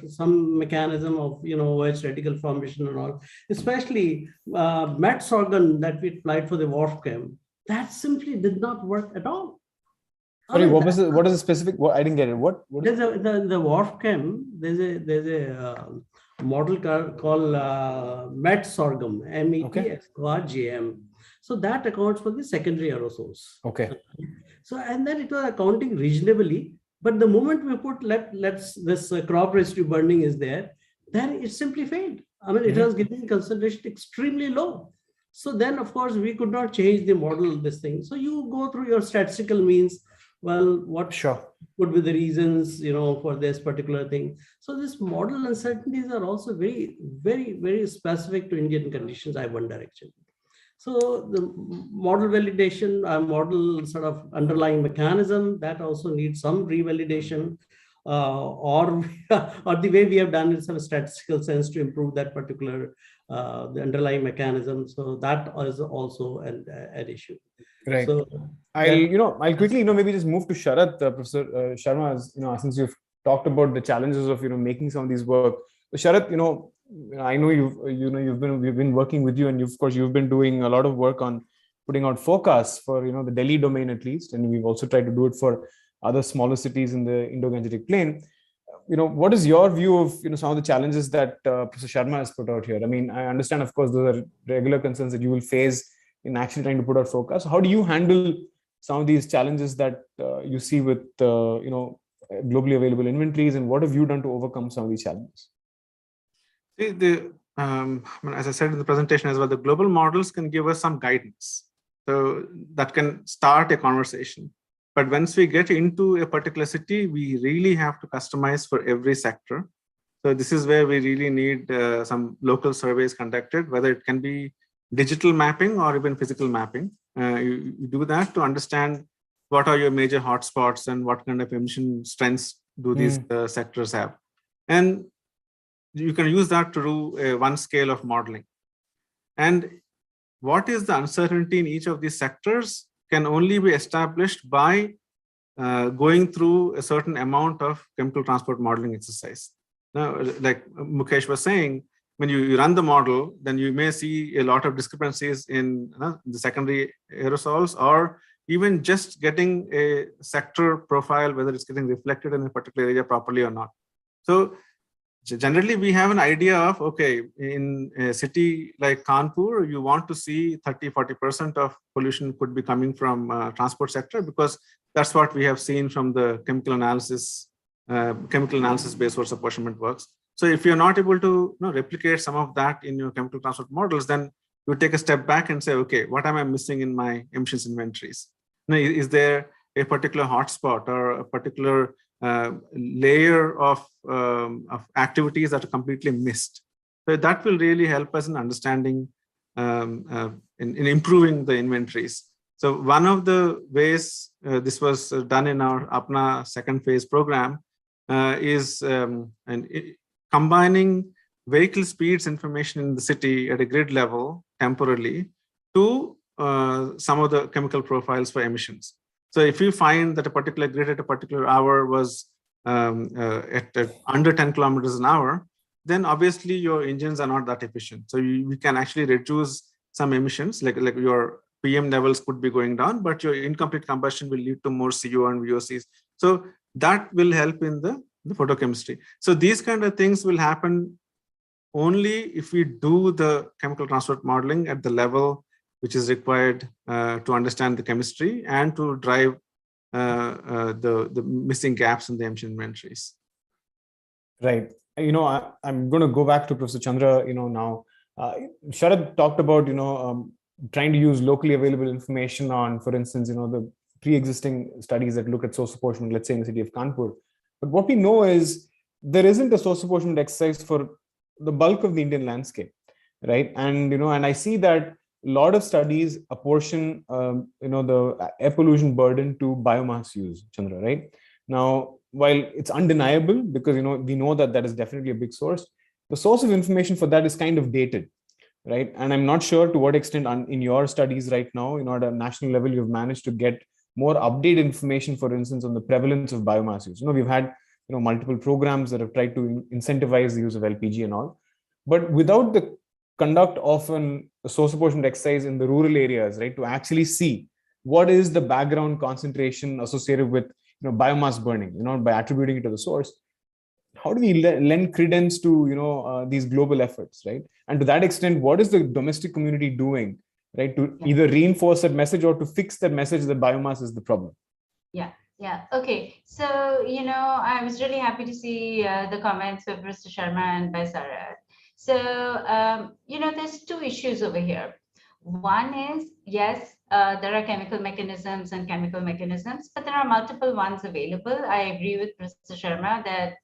some mechanism of, OH radical formation and all, especially MET sorghum that we applied for the WRF-Chem. That simply did not work at all. Sorry, what is the specific? I didn't get it. What? There's the WRF-Chem. There's a model called MET sorghum, MET-GM. So that accounts for the secondary aerosols. Okay. So, and then it was accounting reasonably, but the moment we put this crop residue burning is there, then it simply failed. I mean, it was giving concentration extremely low. So then, of course, we could not change the model, this thing. So you go through your statistical means. Well, what would be the reasons, for this particular thing? So this model uncertainties are also very, very, very specific to Indian conditions, I wonder, actually. So the model validation, model sort of underlying mechanism, that also needs some revalidation, or the way we have done it in some statistical sense to improve that particular the underlying mechanism. So that is also an issue. Right. So I'll quickly, maybe just move to Sharath, Professor Sharma, as, since you've talked about the challenges of, making some of these work. So Sharath, I know we've been working with you, and of course you've been doing a lot of work on putting out forecasts for, the Delhi domain at least, and we've also tried to do it for other smaller cities in the Indo-Gangetic Plain. What is your view of, some of the challenges that Professor Sharma has put out here? I mean, I understand, of course, those are regular concerns that you will face in actually trying to put out forecasts. How do you handle some of these challenges that you see with, globally available inventories, and what have you done to overcome some of these challenges? As I said in the presentation as well, the global models can give us some guidance. So that can start a conversation. But once we get into a particular city, we really have to customize for every sector. So this is where we really need some local surveys conducted, whether it can be digital mapping or even physical mapping. You do that to understand what are your major hotspots and what kind of emission strengths do these sectors have. And you can use that to do one scale of modeling. And what is the uncertainty in each of these sectors can only be established by going through a certain amount of chemical transport modeling exercise. Now, like Mukesh was saying, when you run the model, then you may see a lot of discrepancies in the secondary aerosols, or even just getting a sector profile, whether it's getting reflected in a particular area properly or not. So generally, we have an idea of, okay, in a city like Kanpur, you want to see 30-40% of pollution could be coming from transport sector, because that's what we have seen from the chemical analysis based source apportionment works. So if you're not able to replicate some of that in your chemical transport models, then you take a step back and say, okay, what am I missing in my emissions inventories? Is there a particular hotspot or a particular layer of activities that are completely missed? So that will really help us in understanding, in improving the inventories. So one of the ways this was done in our Apna second phase program is combining vehicle speeds information in the city at a grid level temporarily to some of the chemical profiles for emissions. So if you find that a particular grid at a particular hour was at under 10 kilometers an hour, then obviously your engines are not that efficient. So we can actually reduce some emissions, like your PM levels could be going down, but your incomplete combustion will lead to more CO and VOCs. So that will help in the photochemistry. So these kind of things will happen only if we do the chemical transport modeling at the level which is required to understand the chemistry and to drive the missing gaps in the emission inventories. Right. I'm going to go back to Professor Chandra, now. Sharad talked about, trying to use locally available information on, for instance, the pre-existing studies that look at source apportionment, let's say in the city of Kanpur. But what we know is there isn't a source apportionment exercise for the bulk of the Indian landscape, right? And and I see that a lot of studies apportion the air pollution burden to biomass use, Chandra, right? Now, while it's undeniable, because we know that that is definitely a big source, the source of information for that is kind of dated, right? And I'm not sure to what extent in your studies right now, at a national level, you've managed to get more updated information, for instance, on the prevalence of biomass use. We've had multiple programs that have tried to incentivize the use of LPG and all, but without the conduct of a source apportionment exercise in the rural areas, right, to actually see what is the background concentration associated with biomass burning, by attributing it to the source. How do we lend credence to these global efforts, right? And to that extent, what is the domestic community doing, right, to either reinforce that message or to fix that message that biomass is the problem? Yeah. Okay. So, I was really happy to see the comments of Mr. Sharma and by Sarah. So, there's two issues over here. One is, yes, there are chemical mechanisms and chemical mechanisms, but there are multiple ones available. I agree with Mr. Sharma that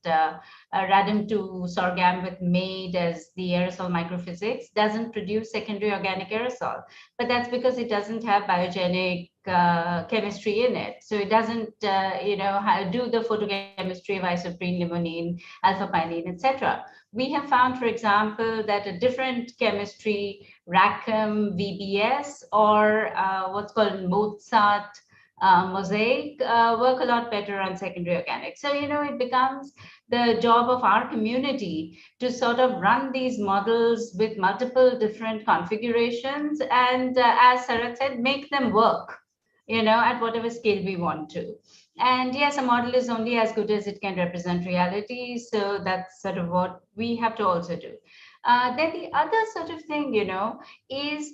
radon to sorghum with made as the aerosol microphysics doesn't produce secondary organic aerosol, but that's because it doesn't have biogenic chemistry in it. So it doesn't, do the photochemistry of isoprene, limonene, alpha-pinene, etc. We have found, for example, that a different chemistry, Rackham, VBS, or what's called Mozart, Mosaic, work a lot better on secondary organics. So, it becomes the job of our community to sort of run these models with multiple different configurations and, as Sarah said, make them work, at whatever scale we want to. And yes, a model is only as good as it can represent reality. So that's sort of what we have to also do. Then the other sort of thing, is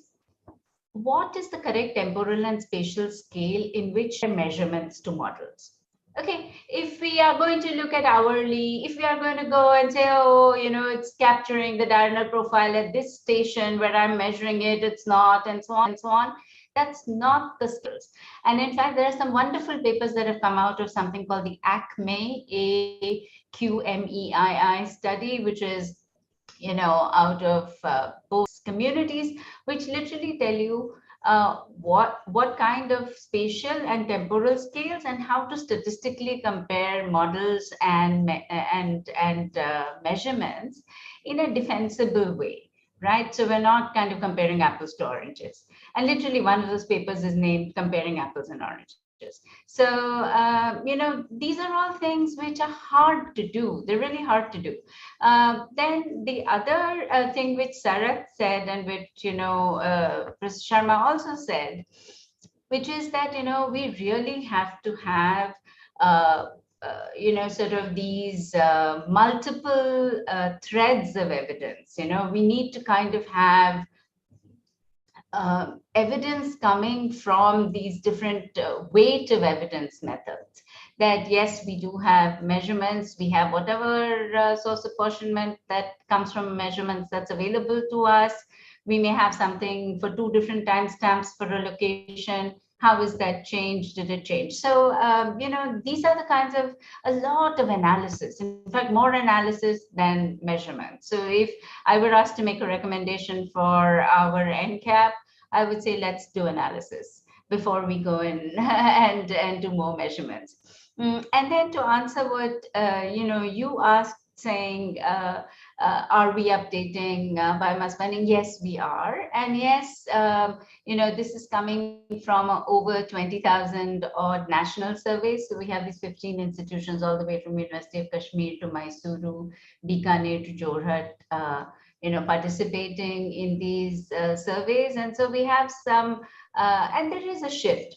what is the correct temporal and spatial scale in which measurements to models? Okay, if we are going to look at hourly, if we are going to go and say, oh, it's capturing the diurnal profile at this station where I'm measuring it, it's not, and so on and so on. That's not the skills. And in fact, there are some wonderful papers that have come out of something called the ACMEI, AQMEII study, which is, out of both communities, which literally tell you what kind of spatial and temporal scales and how to statistically compare models and measurements in a defensible way, right? So we're not kind of comparing apples to oranges. And literally one of those papers is named Comparing Apples and Oranges. So, these are all things which are hard to do. They're really hard to do. Then the other thing which Sarat said and which, Mr. Sharma also said, which is that, we really have to have, sort of these multiple threads of evidence. We need to kind of have evidence coming from these different weight of evidence methods, that yes, we do have measurements, we have whatever source apportionment that comes from measurements that's available to us. We may have something for 2 different timestamps for a location. How is that changed? Did it change? So, these are the kinds of a lot of analysis, in fact, more analysis than measurement. So if I were asked to make a recommendation for our NCAP, I would say, let's do analysis before we go in and do more measurements. And then to answer what, you asked, saying, are we updating biomass burning? Yes, we are. And yes, this is coming from over 20,000 odd national surveys. So we have these 15 institutions all the way from University of Kashmir to Mysuru, Bikaner to Jorhat, participating in these surveys. And so we have some, and there is a shift.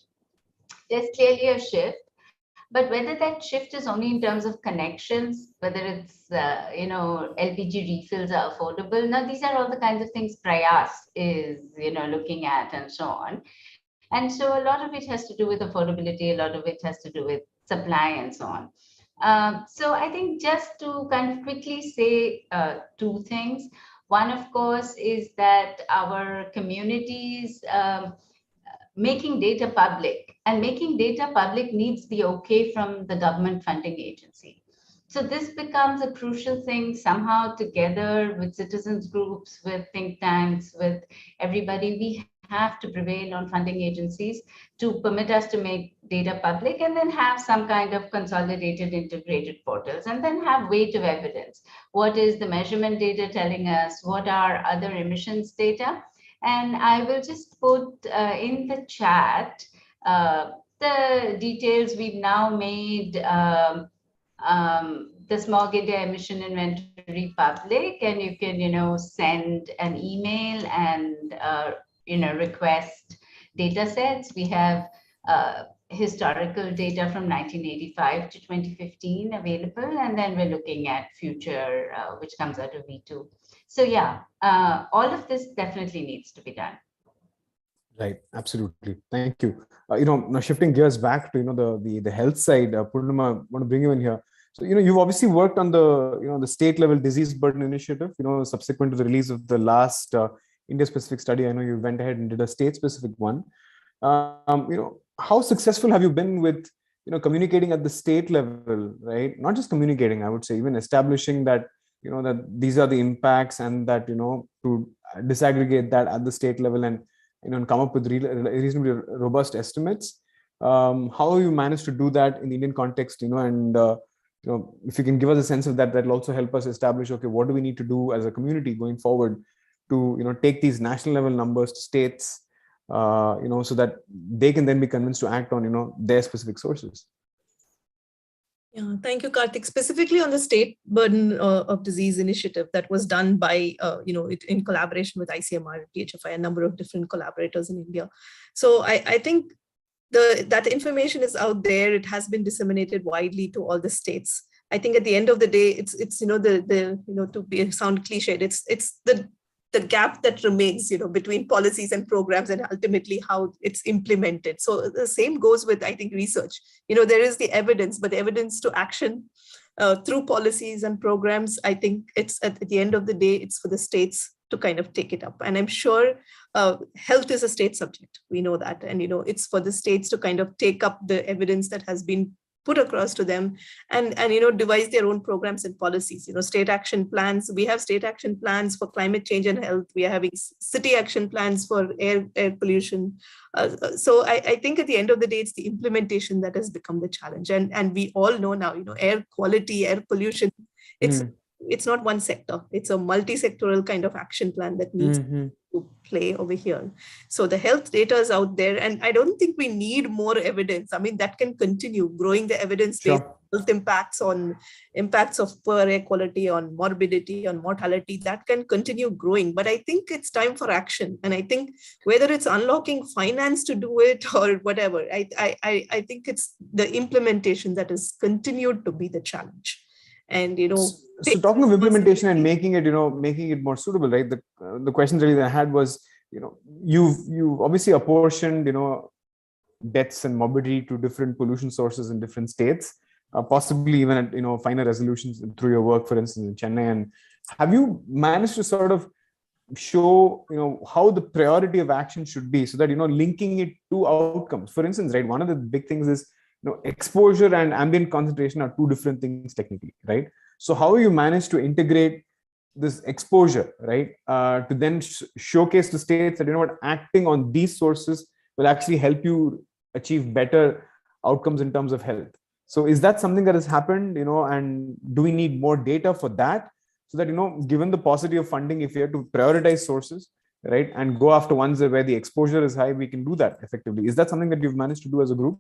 There's clearly a shift. But whether that shift is only in terms of connections, whether it's, LPG refills are affordable. Now, these are all the kinds of things Prayas is, looking at and so on. And so a lot of it has to do with affordability. A lot of it has to do with supply and so on. So I think just to kind of quickly say 2 things. One, of course, is that our communities making data public, and making data public needs the okay from the government funding agency. So this becomes a crucial thing somehow, together with citizens groups, with think tanks, with everybody. We have to prevail on funding agencies to permit us to make data public, and then have some kind of consolidated integrated portals, and then have weight of evidence. What is the measurement data telling us? What are other emissions data? And I will just put in the chat the details we've now made the smog India emission inventory public, and you can, send an email and, request data sets. We have historical data from 1985 to 2015 available, and then we're looking at future, which comes out of V2. So yeah, all of this definitely needs to be done. Right, absolutely. Thank you. Now shifting gears back to the health side, Purnima, I want to bring you in here. So you've obviously worked on the state level disease burden initiative. Subsequent to the release of the last India specific study, I know you went ahead and did a state specific one. How successful have you been with communicating at the state level, right? Not just communicating, I would say, even establishing that that these are the impacts, and that to disaggregate that at the state level and and come up with reasonably robust estimates. How you managed to do that in the Indian context, and if you can give us a sense of that, that'll also help us establish, okay, what do we need to do as a community going forward to take these national level numbers to states, so that they can then be convinced to act on their specific sources. Yeah, thank you, Karthik. Specifically on the state burden of disease initiative that was done by, in collaboration with ICMR, PHFI, a number of different collaborators in India. So I think that information is out there. It has been disseminated widely to all the states. I think at the end of the day, it's to sound cliched, it's the gap that remains, between policies and programs and ultimately how it's implemented. So the same goes with, I think, research. There is the evidence, but the evidence to action through policies and programs, I think it's at the end of the day, it's for the states to kind of take it up. And I'm sure health is a state subject. We know that. And, it's for the states to kind of take up the evidence that has been put across to them and devise their own programs and policies. State action plans. We have state action plans for climate change and health. We are having city action plans for air pollution. So I think at the end of the day, it's the implementation that has become the challenge. And we all know now, air quality, air pollution, it's not one sector. It's a multi-sectoral kind of action plan that needs to play over here. So the health data is out there, and I don't think we need more evidence. I mean, that can continue growing the evidence-based health impacts of poor air quality, on morbidity, on mortality. That can continue growing, but I think it's time for action. And I think whether it's unlocking finance to do it or whatever, I think it's the implementation that has continued to be the challenge. And so talking of implementation and making it more suitable, right? The question really that I had was, you've obviously apportioned deaths and morbidity to different pollution sources in different states, possibly even at finer resolutions through your work, for instance, in Chennai. And have you managed to sort of show how the priority of action should be, so that linking it to outcomes? For instance, right, one of the big things is exposure and ambient concentration are two different things technically, right? So how you manage to integrate this exposure, right, to then showcase to states that what acting on these sources will actually help you achieve better outcomes in terms of health. So is that something that has happened, and do we need more data for that, so that given the paucity of funding, if you have to prioritize sources, right, and go after ones where the exposure is high, we can do that effectively? Is that something that you've managed to do as a group?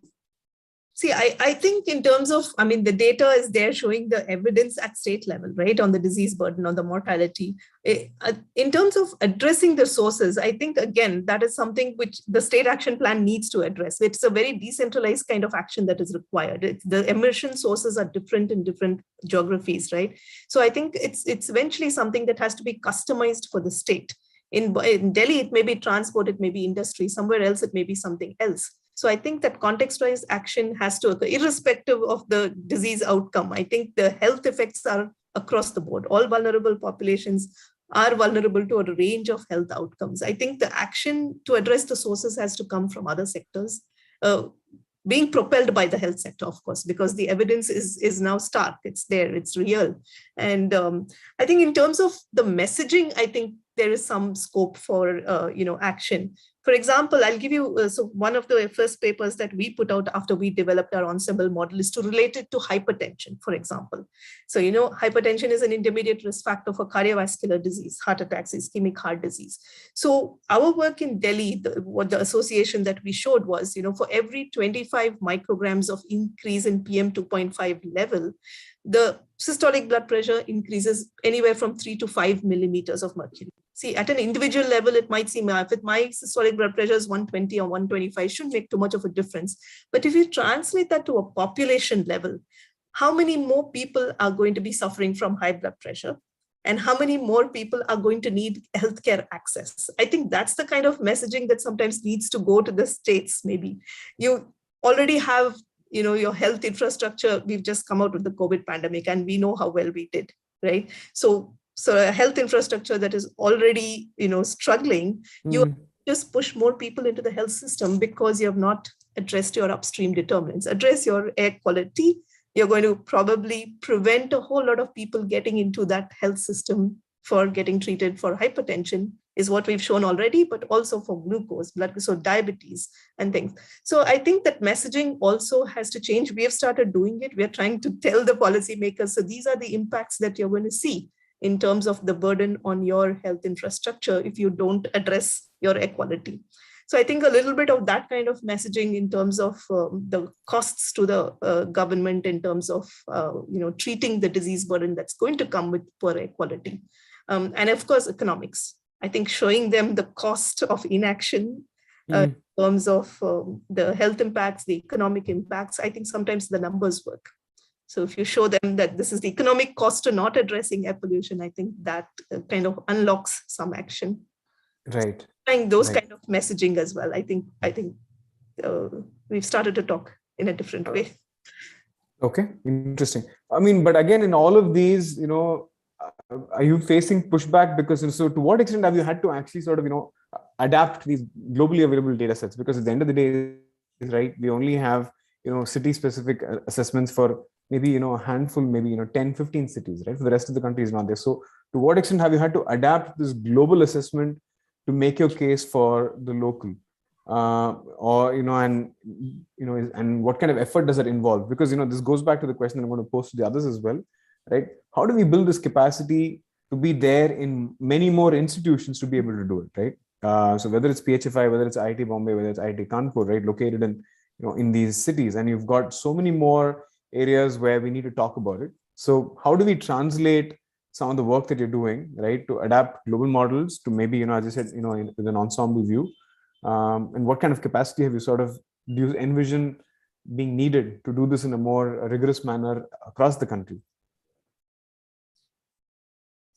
See, I think in terms of, the data is there showing the evidence at state level, right, on the disease burden, on the mortality. In terms of addressing the sources, I think, again, that is something which the state action plan needs to address. It's a very decentralized kind of action that is required. The emission sources are different in different geographies, right? So I think it's eventually something that has to be customized for the state. In Delhi, it may be transport, it may be industry. Somewhere else, it may be something else. So I think that contextualized action has to occur, irrespective of the disease outcome. I think the health effects are across the board. All vulnerable populations are vulnerable to a range of health outcomes. I think the action to address the sources has to come from other sectors, being propelled by the health sector, of course, because the evidence is now stark. It's there, it's real. And I think in terms of the messaging, I think there is some scope for action. For example, I'll give you, so one of the first papers that we put out after we developed our ensemble model is to relate it to hypertension, for example. So, hypertension is an intermediate risk factor for cardiovascular disease, heart attacks, ischemic heart disease. So our work in Delhi, what the association that we showed was, for every 25 micrograms of increase in PM 2.5 level, the systolic blood pressure increases anywhere from 3 to 5 millimeters of mercury. See, at an individual level, it might seem if my systolic blood pressure is 120 or 125, shouldn't make too much of a difference. But if you translate that to a population level, how many more people are going to be suffering from high blood pressure? And how many more people are going to need healthcare access? I think that's the kind of messaging that sometimes needs to go to the states. Maybe you already have your health infrastructure. We've just come out with the COVID pandemic and we know how well we did, right? So a health infrastructure that is already, struggling, you just push more people into the health system because you have not addressed your upstream determinants. Address your air quality. You're going to probably prevent a whole lot of people getting into that health system for getting treated for hypertension, is what we've shown already, but also for glucose, blood glucose, so diabetes and things. So I think that messaging also has to change. We have started doing it. We are trying to tell the policymakers, so these are the impacts that you're going to see in terms of the burden on your health infrastructure if you don't address your air quality. So I think a little bit of that kind of messaging in terms of the costs to the government in terms of treating the disease burden that's going to come with poor air quality. And of course, economics. I think showing them the cost of inaction in terms of the health impacts, the economic impacts, I think sometimes the numbers work. So if you show them that this is the economic cost to not addressing air pollution, I think that kind of unlocks some action. Right. And those kind of messaging as well. I think we've started to talk in a different way. Okay, interesting. I mean, but again, in all of these, are you facing pushback? Because so to what extent have you had to actually sort of, adapt these globally available data sets? Because at the end of the day, right, we only have, city specific assessments for maybe, a handful, maybe, 10, 15 cities, right? For the rest of the country is not there. So to what extent have you had to adapt this global assessment to make your case for the local? And what kind of effort does that involve? Because, this goes back to the question that I'm going to pose to the others as well, right? How do we build this capacity to be there in many more institutions to be able to do it, right? So whether it's PHFI, whether it's IIT Bombay, whether it's IIT Kanpur, right, located in, in these cities, and you've got so many more areas where we need to talk about it. So how do we translate some of the work that you're doing, right, to adapt global models to maybe, as I said, with an ensemble view? And what kind of capacity have you do you envision being needed to do this in a more rigorous manner across the country?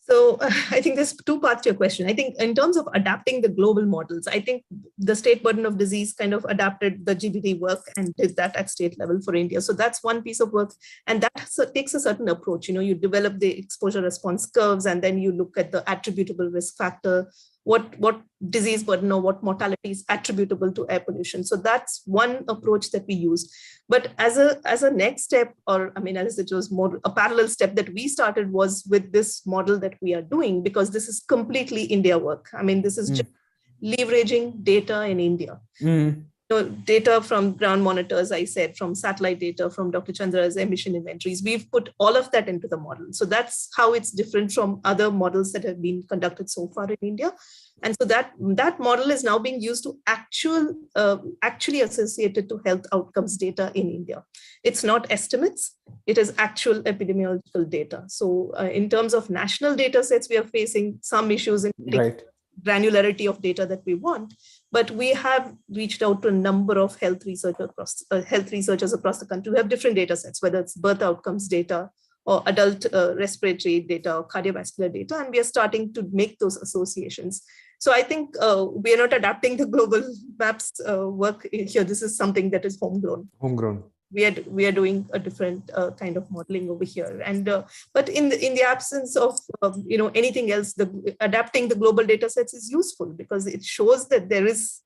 So I think there's two parts to your question. I think in terms of adapting the global models, I think the state burden of disease kind of adapted the GBD work and did that at state level for India. So that's one piece of work. And that takes a certain approach. You develop the exposure response curves, and then you look at the attributable risk factor, what disease burden or what mortality is attributable to air pollution. So that's one approach that we use. But as a next step, or as it was more a parallel step that we started was with this model that we are doing, because this is completely India work. This is just leveraging data in India. Data from ground monitors, I said, from satellite data, from Dr. Chandra's emission inventories. We've put all of that into the model. So that's how it's different from other models that have been conducted so far in India. And so that model is now being used to actually associated to health outcomes data in India. It's not estimates, it is actual epidemiological data. So in terms of national data sets, we are facing some issues in granularity of data that we want, but we have reached out to a number of health researchers across the country who have different data sets, whether it's birth outcomes data or adult respiratory data or cardiovascular data, and we are starting to make those associations. So I think we are not adapting the global MAPS work here. This is something that is homegrown. we are doing a different kind of modeling over here. And but in the absence of anything else, adapting the global data sets is useful because it shows that there is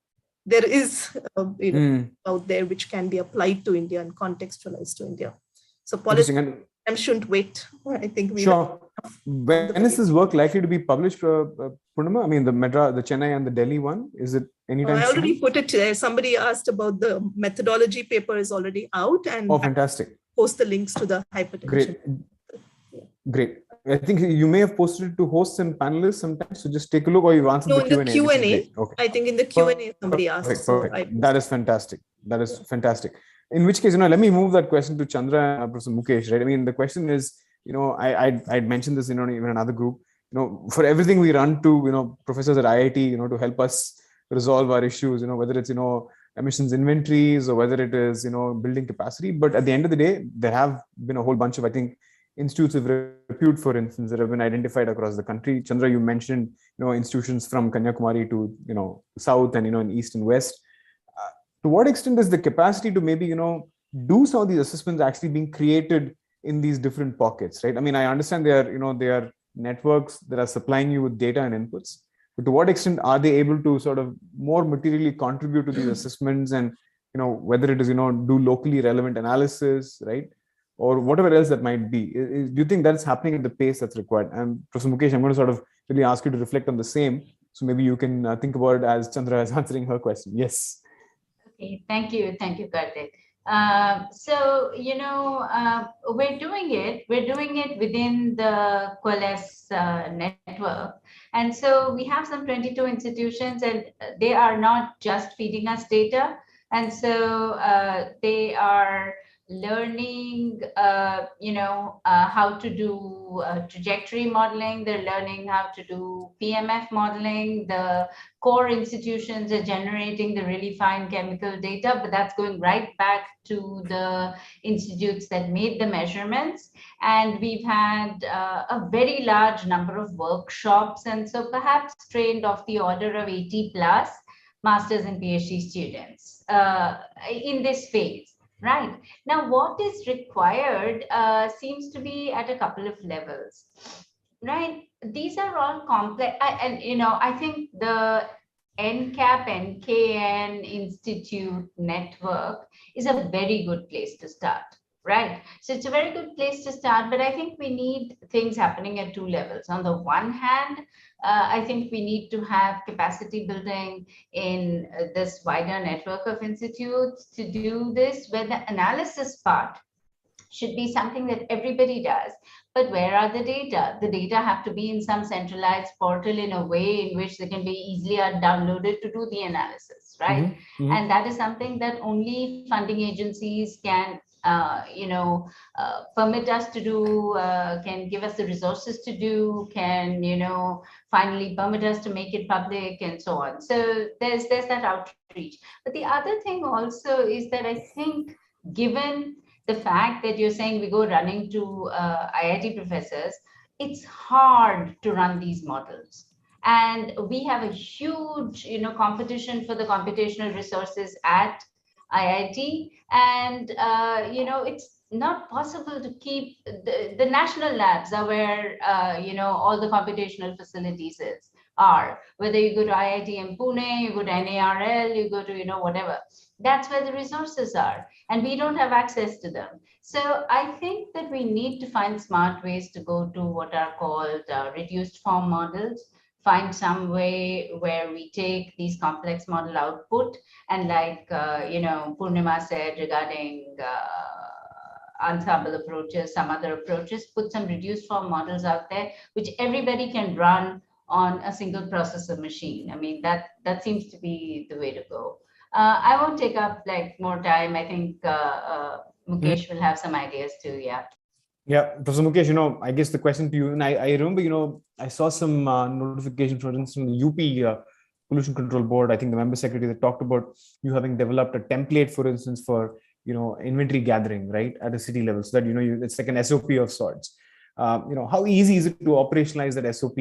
out there which can be applied to India and contextualized to India. So policy shouldn't wait. I think we When is this work likely to be published, Purnima? I mean, the Chennai and the Delhi one, is it anytime soon? I already put it there. Somebody asked about the methodology paper is already out, and fantastic. Post the links to the hypertension. Great. I think you may have posted it to hosts and panelists sometimes, so just take a look, or you've answered the Q&A. In the Q&A. Okay. I think in the Q&A somebody asked. Perfect. So that is fantastic. That is fantastic. In which case, let me move that question to Chandra and Professor Mukesh, right? I mean, the question is, I'd mentioned this, even another group, for everything we run to, professors at IIT, to help us resolve our issues, whether it's, emissions inventories or whether it is, building capacity. But at the end of the day, there have been a whole bunch of, I think, institutes of repute, for instance, that have been identified across the country. Chandra, you mentioned, institutions from Kanyakumari to, south and, in east and west. To what extent is the capacity to maybe, do some of these assessments actually being created in these different pockets, right? I mean, I understand they are networks that are supplying you with data and inputs, but to what extent are they able to sort of more materially contribute to these assessments and, whether it is, do locally relevant analysis, right? Or whatever else that might be. Do you think that's happening at the pace that's required? And Professor Mukesh, I'm going to sort of really ask you to reflect on the same. So maybe you can think about it as Chandra is answering her question. Yes. Okay, thank you, Karthik. So, we're doing it within the Coalesce network. And so we have some 22 institutions, and they are not just feeding us data. And so they are learning, how to do trajectory modeling. They're learning how to do PMF modeling. The core institutions are generating the really fine chemical data, but that's going right back to the institutes that made the measurements. And we've had a very large number of workshops, and so perhaps trained of the order of 80 plus masters and PhD students in this phase. Right. Now, what is required seems to be at a couple of levels, right? These are all complex. I think the NCAP, NKN Institute network is a very good place to start, right? So it's a very good place to start, but I think we need things happening at two levels. On the one hand, I think we need to have capacity building in this wider network of institutes to do this, where the analysis part should be something that everybody does. But where are the data? The data have to be in some centralized portal in a way in which they can be easily downloaded to do the analysis, right? And that is something that only funding agencies can permit us to do, can give us the resources to do, can, finally permit us to make it public and so on. So there's that outreach. But the other thing also is that I think, given the fact that you're saying we go running to IIT professors, it's hard to run these models. And we have a huge, competition for the computational resources at IIT, and it's not possible to keep the national labs are where all the computational facilities are. Whether you go to IIT in Pune, you go to NARL, you go to whatever. That's where the resources are, and we don't have access to them. So I think that we need to find smart ways to go to what are called reduced form models. Find some way where we take these complex model output and, like Purnima said regarding ensemble approaches, some other approaches, put some reduced form models out there which everybody can run on a single processor machine. I mean, that seems to be the way to go. I won't take up more time. I think Mukesh will have some ideas too. Yeah, Professor Mukesh, I guess the question to you, and I remember, I saw some notification, for instance, from the UP Pollution Control Board. I think the member secretary that talked about you having developed a template, for instance, for inventory gathering, right, at a city level, so that it's like an SOP of sorts. How easy is it to operationalize that SOP,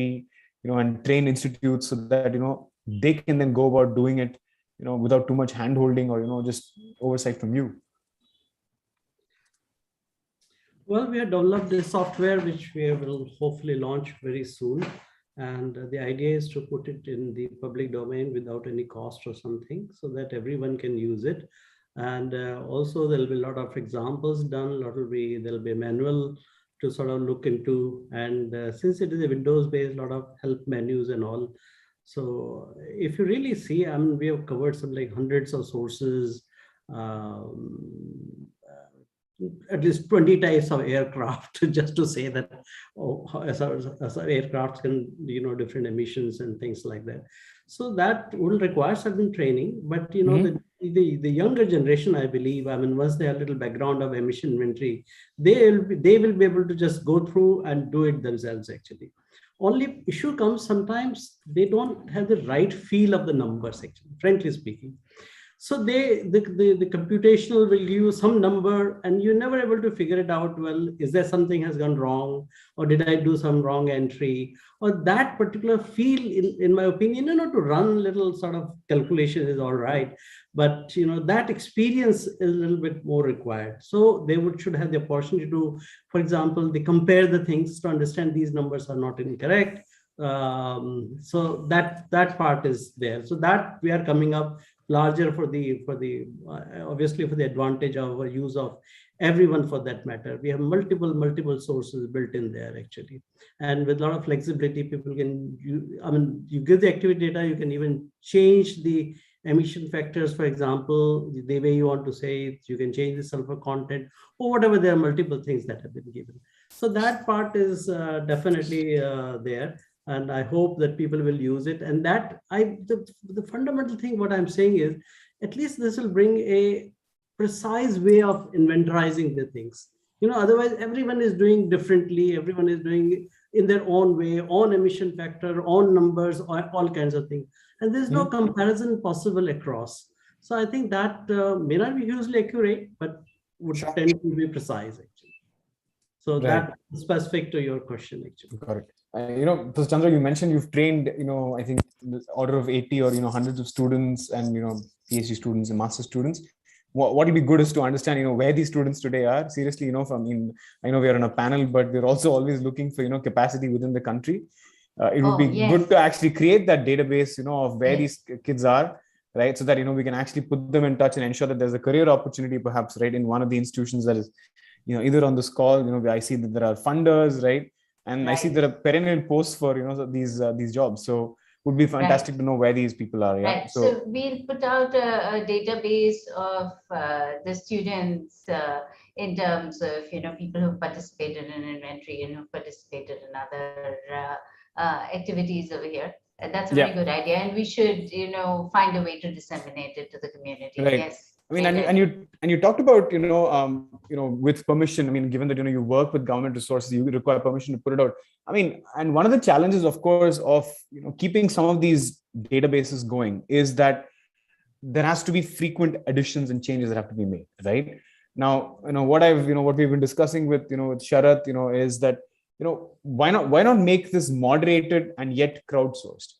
and train institutes so that they can then go about doing it, without too much hand holding or just oversight from you? Well, we have developed this software which we will hopefully launch very soon. And the idea is to put it in the public domain without any cost or something so that everyone can use it. And also there'll be a lot of examples done, there'll be a manual to sort of look into. And since it is a Windows based, a lot of help menus and all. So if you really see, I mean, we have covered some like hundreds of sources, at least 20 types of aircraft, just to say that as our aircraft can, different emissions and things like that. So that will require certain training, but the younger generation, I believe, I mean, once they have a little background of emission inventory, they will be able to just go through and do it themselves. Actually, only issue comes sometimes they don't have the right feel of the numbers, actually, frankly speaking. So the computational will give you some number and you're never able to figure it out. Well, is there something has gone wrong, or did I do some wrong entry, or that particular field, in my opinion, to run little sort of calculation is all right. But, that experience is a little bit more required. So they should have the opportunity to, for example, they compare the things to understand these numbers are not incorrect. So that part is there. So that we are coming up larger for the obviously for the advantage of our use of everyone for that matter. We have multiple sources built in there actually, and with a lot of flexibility, people can you give the activity data, you can even change the emission factors, for example, the way you want to say it. You can change the sulfur content or whatever. There are multiple things that have been given. So that part is definitely there. And I hope that people will use it. And that the fundamental thing, what I'm saying is, at least this will bring a precise way of inventorizing the things. Otherwise everyone is doing differently. Everyone is doing in their own way, own emission factor, own numbers, all kinds of things. And there's no comparison possible across. So I think that may not be hugely accurate, but would tend to be precise actually. So that's specific to your question actually. Got it. Professor Chandra, you mentioned you've trained, I think the order of 80 or, hundreds of students and, PhD students and master students. What will be good is to understand, where these students today are. Seriously, I know we are on a panel, but we're also always looking for, capacity within the country. It would be good to actually create that database, of where these kids are, right? So that, we can actually put them in touch and ensure that there's a career opportunity, perhaps, right, in one of the institutions that is, either on this call, I see that there are funders, right? And I see there are perennial posts for, these jobs. So would be fantastic to know where these people are. Yeah. Right. So we'll put out a database of the students in terms of, people who participated in inventory and who participated in other activities over here. That's a very good idea. And we should, find a way to disseminate it to the community. Right. Yes. I mean, and you talked about, with permission, I mean, given that, you work with government resources, you require permission to put it out. I mean, and one of the challenges, of course, of, keeping some of these databases going is that there has to be frequent additions and changes that have to be made, right? Now, what we've been discussing with, with Sharath, is that, why not make this moderated and yet crowdsourced?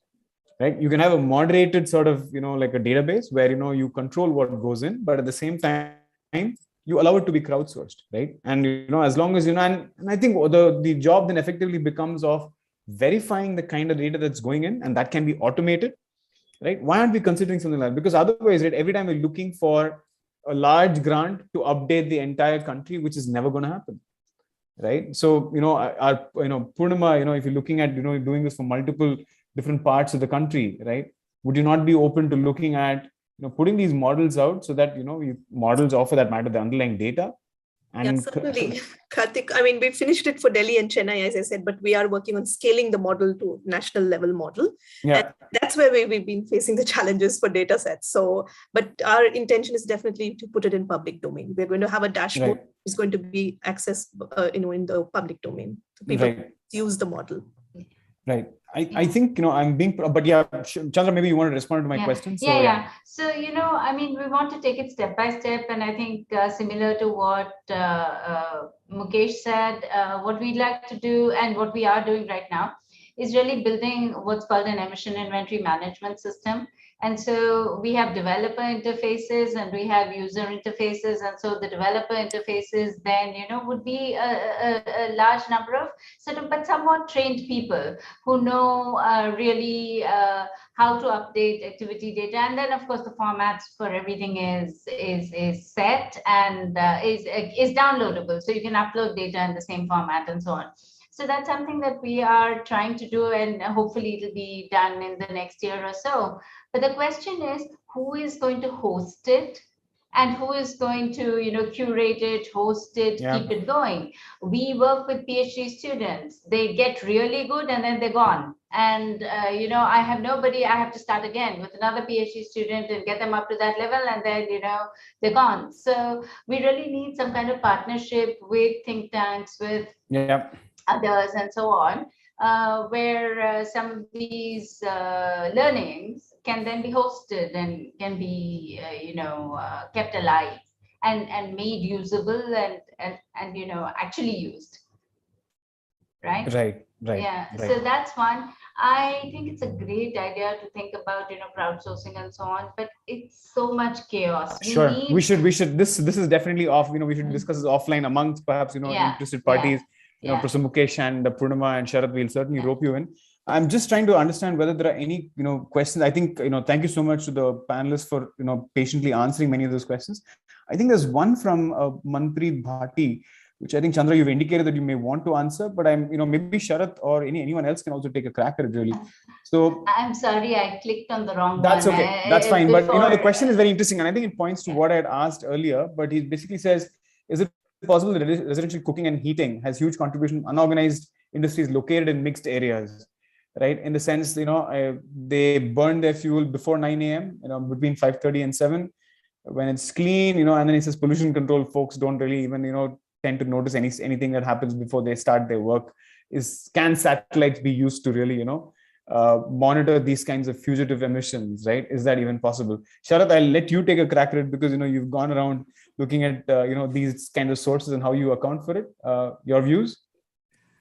Right, you can have a moderated sort of, like a database where, you control what goes in, but at the same time, you allow it to be crowdsourced, right? And, as long as, and I think the job then effectively becomes of verifying the kind of data that's going in, and that can be automated, right? Why aren't we considering something like that? Because otherwise, right, every time we're looking for a large grant to update the entire country, which is never going to happen, right? So, our, Purnima, if you're looking at, doing this for multiple different parts of the country, right? Would you not be open to looking at, putting these models out so that, models offer that matter, the underlying data? And certainly, Karthik. I mean, we finished it for Delhi and Chennai, as I said, but we are working on scaling the model to national level model. Yeah. And that's where we've been facing the challenges for data sets. So, but our intention is definitely to put it in public domain. We're going to have a dashboard is going to be accessed, in the public domain. So people use the model. Right. I think, I'm being, but yeah, Chandra, maybe you want to respond to my question. So, So, I mean, we want to take it step by step. And I think similar to what Mukesh said, what we'd like to do and what we are doing right now is really building what's called an emission inventory management system. And so we have developer interfaces and we have user interfaces. And so the developer interfaces then, would be a large number of sort of, but somewhat trained people who know really how to update activity data. And then of course the formats for everything is set and is downloadable. So you can upload data in the same format and so on. So that's something that we are trying to do, and hopefully it'll be done in the next year or so. But the question is, who is going to host it? And who is going to, curate it, host it, keep it going? We work with PhD students. They get really good and then they're gone. And, I have nobody, I have to start again with another PhD student and get them up to that level. And then, they're gone. So we really need some kind of partnership with think tanks, with others and so on, where some of these learnings can then be hosted and can be, kept alive and made usable and actually used. Right. Yeah. Right. So that's one. I think it's a great idea to think about, crowdsourcing and so on, but it's so much chaos. We should. This is definitely off. We should discuss this offline amongst perhaps interested parties. Professor Mukesh and Purnima and Sharad will certainly rope you in. I'm just trying to understand whether there are any questions. I think thank you so much to the panelists for patiently answering many of those questions. I think there's one from Manpreet Bhati, which I think Chandra, you've indicated that you may want to answer, but I'm maybe Sharad or anyone else can also take a crack at it really. So I'm sorry, I clicked on the wrong that's one. That's okay. That's fine. But the question is very interesting, and I think it points to what I had asked earlier. But he basically says, is it possible that residential cooking and heating has huge contribution unorganized industries located in mixed areas, right? In the sense, they burn their fuel before 9 a.m., between 5:30 and 7, when it's clean, and then it says pollution control folks don't really even, tend to notice anything that happens before they start their work. Can satellites be used to really, monitor these kinds of fugitive emissions, right? Is that even possible? Sharad, I'll let you take a crack at it because, you've gone around looking at, these kind of sources and how you account for it. Your views?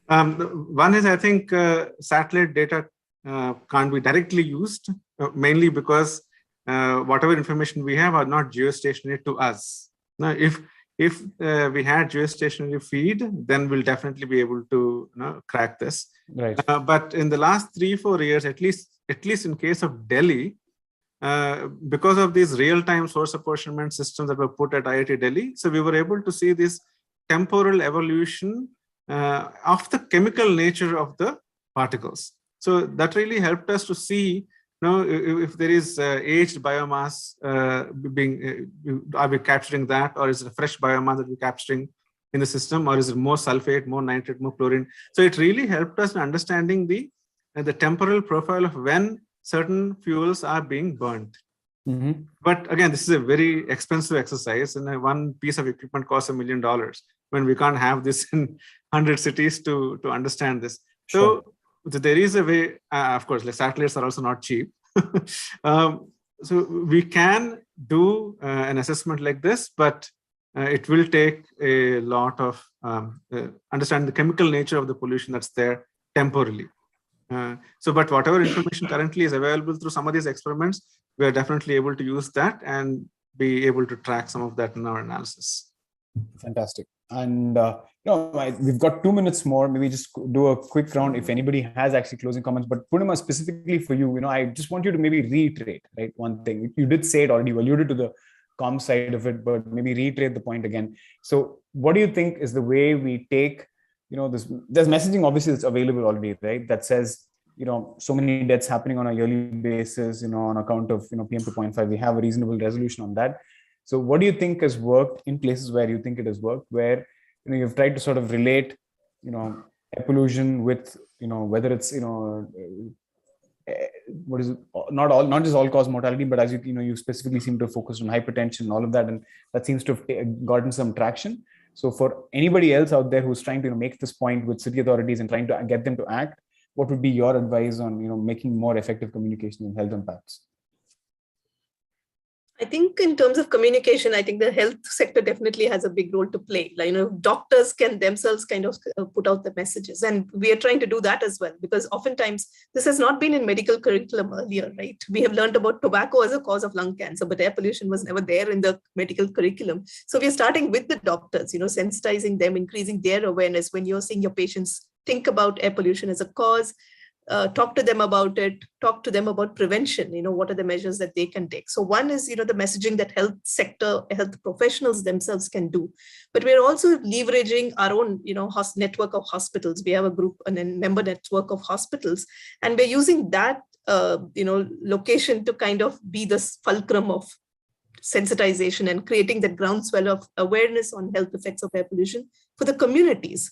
One is, I think satellite data can't be directly used, mainly because whatever information we have are not geostationary to us. Now, if we had geostationary feed, then we'll definitely be able to crack this. Right. But in the last 3-4 years, at least in case of Delhi, because of these real-time source apportionment systems that were put at IIT Delhi, so we were able to see this temporal evolution of the chemical nature of the particles. So that really helped us to see, if there is aged biomass are we capturing that, or is it a fresh biomass that we're capturing in the system, or is it more sulfate, more nitrate, more chlorine? So it really helped us in understanding the temporal profile of when certain fuels are being burnt. Mm-hmm. But again, this is a very expensive exercise, and one piece of equipment costs $1 million when we can't have this in 100 cities to understand this. Sure. So there is a way, of course, like satellites are also not cheap. So we can do an assessment like this, but it will take a lot of understanding the chemical nature of the pollution that's there temporally. But whatever information currently is available through some of these experiments, we are definitely able to use that and be able to track some of that in our analysis. Fantastic. And we've got 2 minutes more. Maybe just do a quick round if anybody has actually closing comments. But Purnima, specifically for you, I just want you to maybe reiterate, right? One thing you did say it already. You alluded to the comm side of it, but maybe reiterate the point again. So, what do you think is the way we take, this? There's messaging obviously that's available already, right? That says, so many deaths happening on a yearly basis, on account of PM2.5. We have a reasonable resolution on that. So what do you think has worked in places where you think it has worked, where you've tried to sort of relate, air pollution with, whether it's, what is it? Not just all-cause mortality, but as you specifically seem to focus on hypertension and all of that, and that seems to have gotten some traction. So for anybody else out there who's trying to make this point with city authorities and trying to get them to act, what would be your advice on making more effective communication in health impacts? I think in terms of communication, I think the health sector definitely has a big role to play. Like, doctors can themselves kind of put out the messages, and we are trying to do that as well, because oftentimes this has not been in medical curriculum earlier, right? We have learned about tobacco as a cause of lung cancer, but air pollution was never there in the medical curriculum. So we are starting with the doctors, sensitizing them, increasing their awareness. When you're seeing your patients, think about air pollution as a cause. Talk to them about it, talk to them about prevention, what are the measures that they can take. So one is, the messaging that health professionals themselves can do. But we're also leveraging our own, network of hospitals. We have a group and a member network of hospitals, and we're using that, location to kind of be the fulcrum of sensitization and creating that groundswell of awareness on health effects of air pollution for the communities.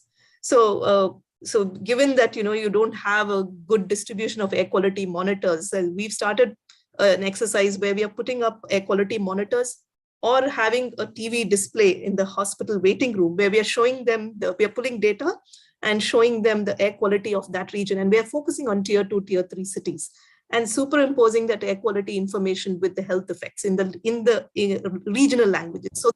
So given that, you don't have a good distribution of air quality monitors, we've started an exercise where we are putting up air quality monitors or having a TV display in the hospital waiting room where we are showing them, we are pulling data and showing them the air quality of that region. And we are focusing on tier 2, tier 3 cities and superimposing that air quality information with the health effects in the regional languages. So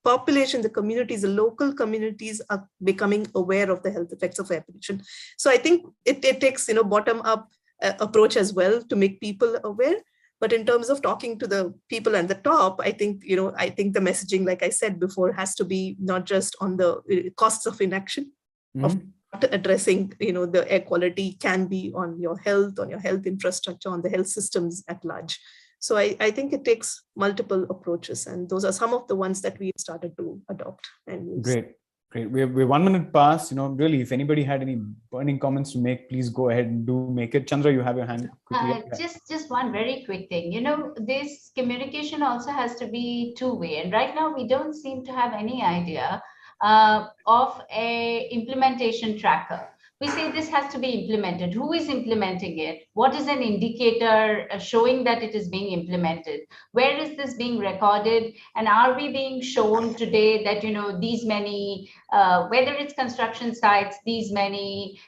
population, the communities, the local communities are becoming aware of the health effects of air pollution. So I think it takes, bottom-up approach as well to make people aware. But in terms of talking to the people at the top, I think the messaging, like I said before, has to be not just on the costs of inaction, of not addressing, the air quality can be on your health infrastructure, on the health systems at large. So I think it takes multiple approaches, and those are some of the ones that we started to adopt and use. Great. We're 1 minute past. Really, if anybody had any burning comments to make, please go ahead and do make it. Chandra, you have your hand quickly. Just one very quick thing. This communication also has to be two-way, and right now we don't seem to have any idea of a implementation tracker. We say this has to be implemented. Who is implementing it? What is an indicator showing that it is being implemented? Where is this being recorded? And are we being shown today that, these many, whether it's construction sites, these many,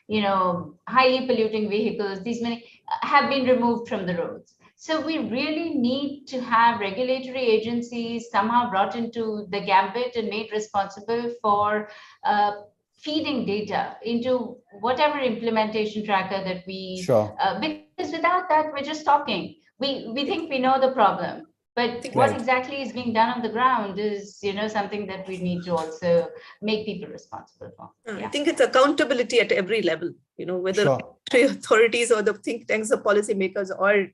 highly polluting vehicles, these many have been removed from the roads. So we really need to have regulatory agencies somehow brought into the gambit and made responsible for feeding data into whatever implementation tracker that we, because without that, we're just talking. We think we know the problem, but what exactly is being done on the ground is, something that we need to also make people responsible for. I think it's accountability at every level, whether authorities or the think tanks, the policymakers, or,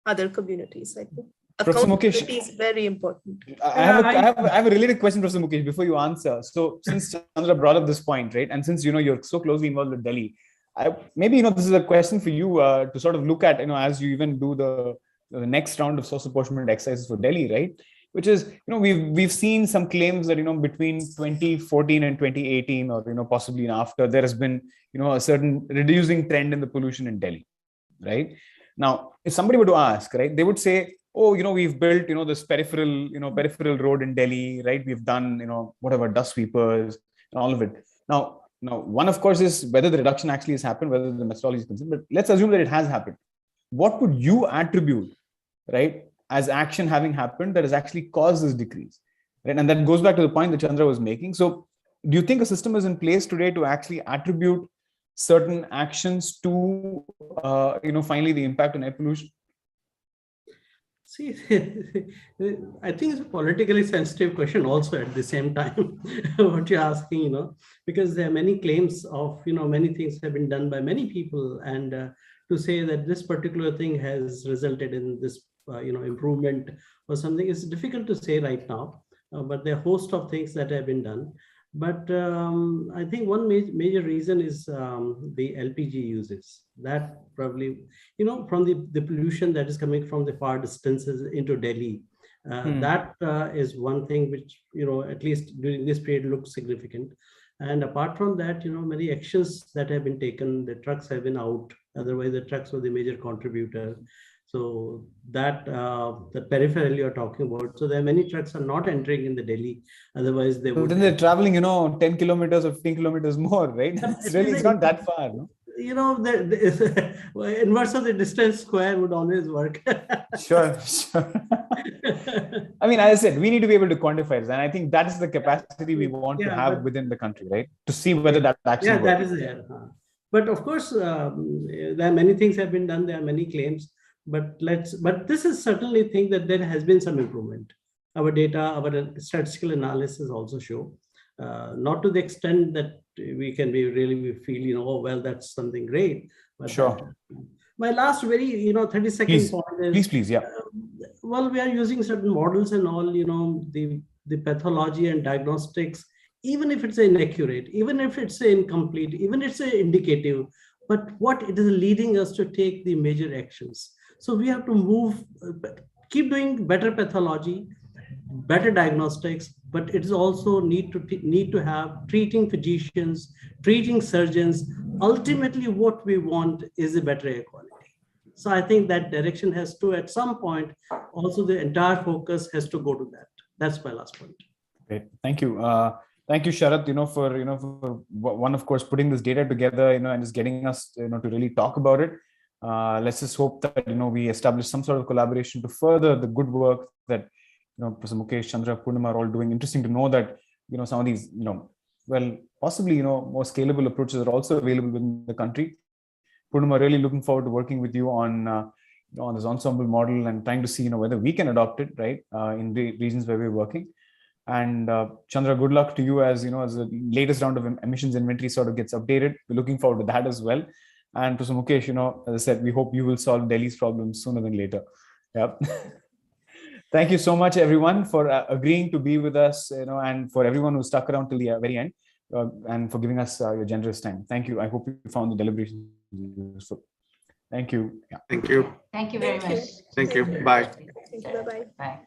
other communities. I think accountability is very important. I have a related question, Professor Mukesh, before you answer. So since Chandra brought up this point, right, and since you're so closely involved with Delhi, maybe this is a question for you to sort of look at, as you even do the next round of source apportionment exercises for Delhi, right? Which is, we've seen some claims that between 2014 and 2018, or possibly after, there has been a certain reducing trend in the pollution in Delhi, right? Now, if somebody were to ask, right, they would say, oh, we've built, this peripheral road in Delhi, right? We've done, whatever, dust sweepers and all of it. Now, one, of course, is whether the reduction actually has happened, whether the methodology is concerned, but let's assume that it has happened. What would you attribute, right, as action having happened that has actually caused this decrease, right? And that goes back to the point that Chandra was making. So do you think a system is in place today to actually attribute certain actions to, finally the impact on air pollution? See, I think it's a politically sensitive question also at the same time, what you're asking, because there are many claims of, many things have been done by many people, and to say that this particular thing has resulted in this, improvement or something is difficult to say right now, but there are a host of things that have been done. But I think one major reason is the LPG uses. That probably, from the pollution that is coming from the far distances into Delhi, that is one thing which, at least during this period looks significant. And apart from that, many actions that have been taken, the trucks have been out. Otherwise, the trucks were the major contributor. So that the peripheral you're talking about. So there are many trucks are not entering in the Delhi. Otherwise, they would. Then they're traveling, 10 kilometers or 15 kilometers more, right? It's not that far, no? The inverse of the distance square would always work. Sure. I mean, as I said, we need to be able to quantify this. And I think that is the capacity we want to have within the country, right? To see whether that actually works. That is there. But of course, there are many things have been done. There are many claims, but this is certainly a thing that there has been some improvement. Our data, our statistical analysis also show, not to the extent that we can be really feel, oh, well, that's something great. But sure. My last very, 30 seconds point is, please, yeah. Well, we are using certain models and all, the pathology and diagnostics, even if it's inaccurate, even if it's incomplete, even if it's indicative, but what it is leading us to take the major actions. So we have to move, keep doing better pathology, better diagnostics, but it is also need to have treating physicians, treating surgeons. Ultimately, what we want is a better air quality. So I think that direction has to, at some point, also the entire focus has to go to that. That's my last point. Great, thank you. Thank you, Sharath, for one, of course, putting this data together, and just getting us, to really talk about it. Let's just hope that, we establish some sort of collaboration to further the good work that, Professor Mukesh, Chandra, Purnima are all doing. Interesting to know that, some of these, well, possibly, more scalable approaches are also available within the country. Purnima, really looking forward to working with you on this ensemble model and trying to see, whether we can adopt it, right, in the regions where we're working. And Chandra, good luck to you as as the latest round of emissions inventory sort of gets updated. We're looking forward to that as well. And Professor Mukesh, as I said, we hope you will solve Delhi's problems sooner than later. Yep. Thank you so much, everyone, for agreeing to be with us, and for everyone who stuck around till the very end, and for giving us your generous time. Thank you. I hope you found the deliberations useful. Thank you. Yeah. Thank you. Thank you very much. Thank you. Bye. Bye-bye. Bye.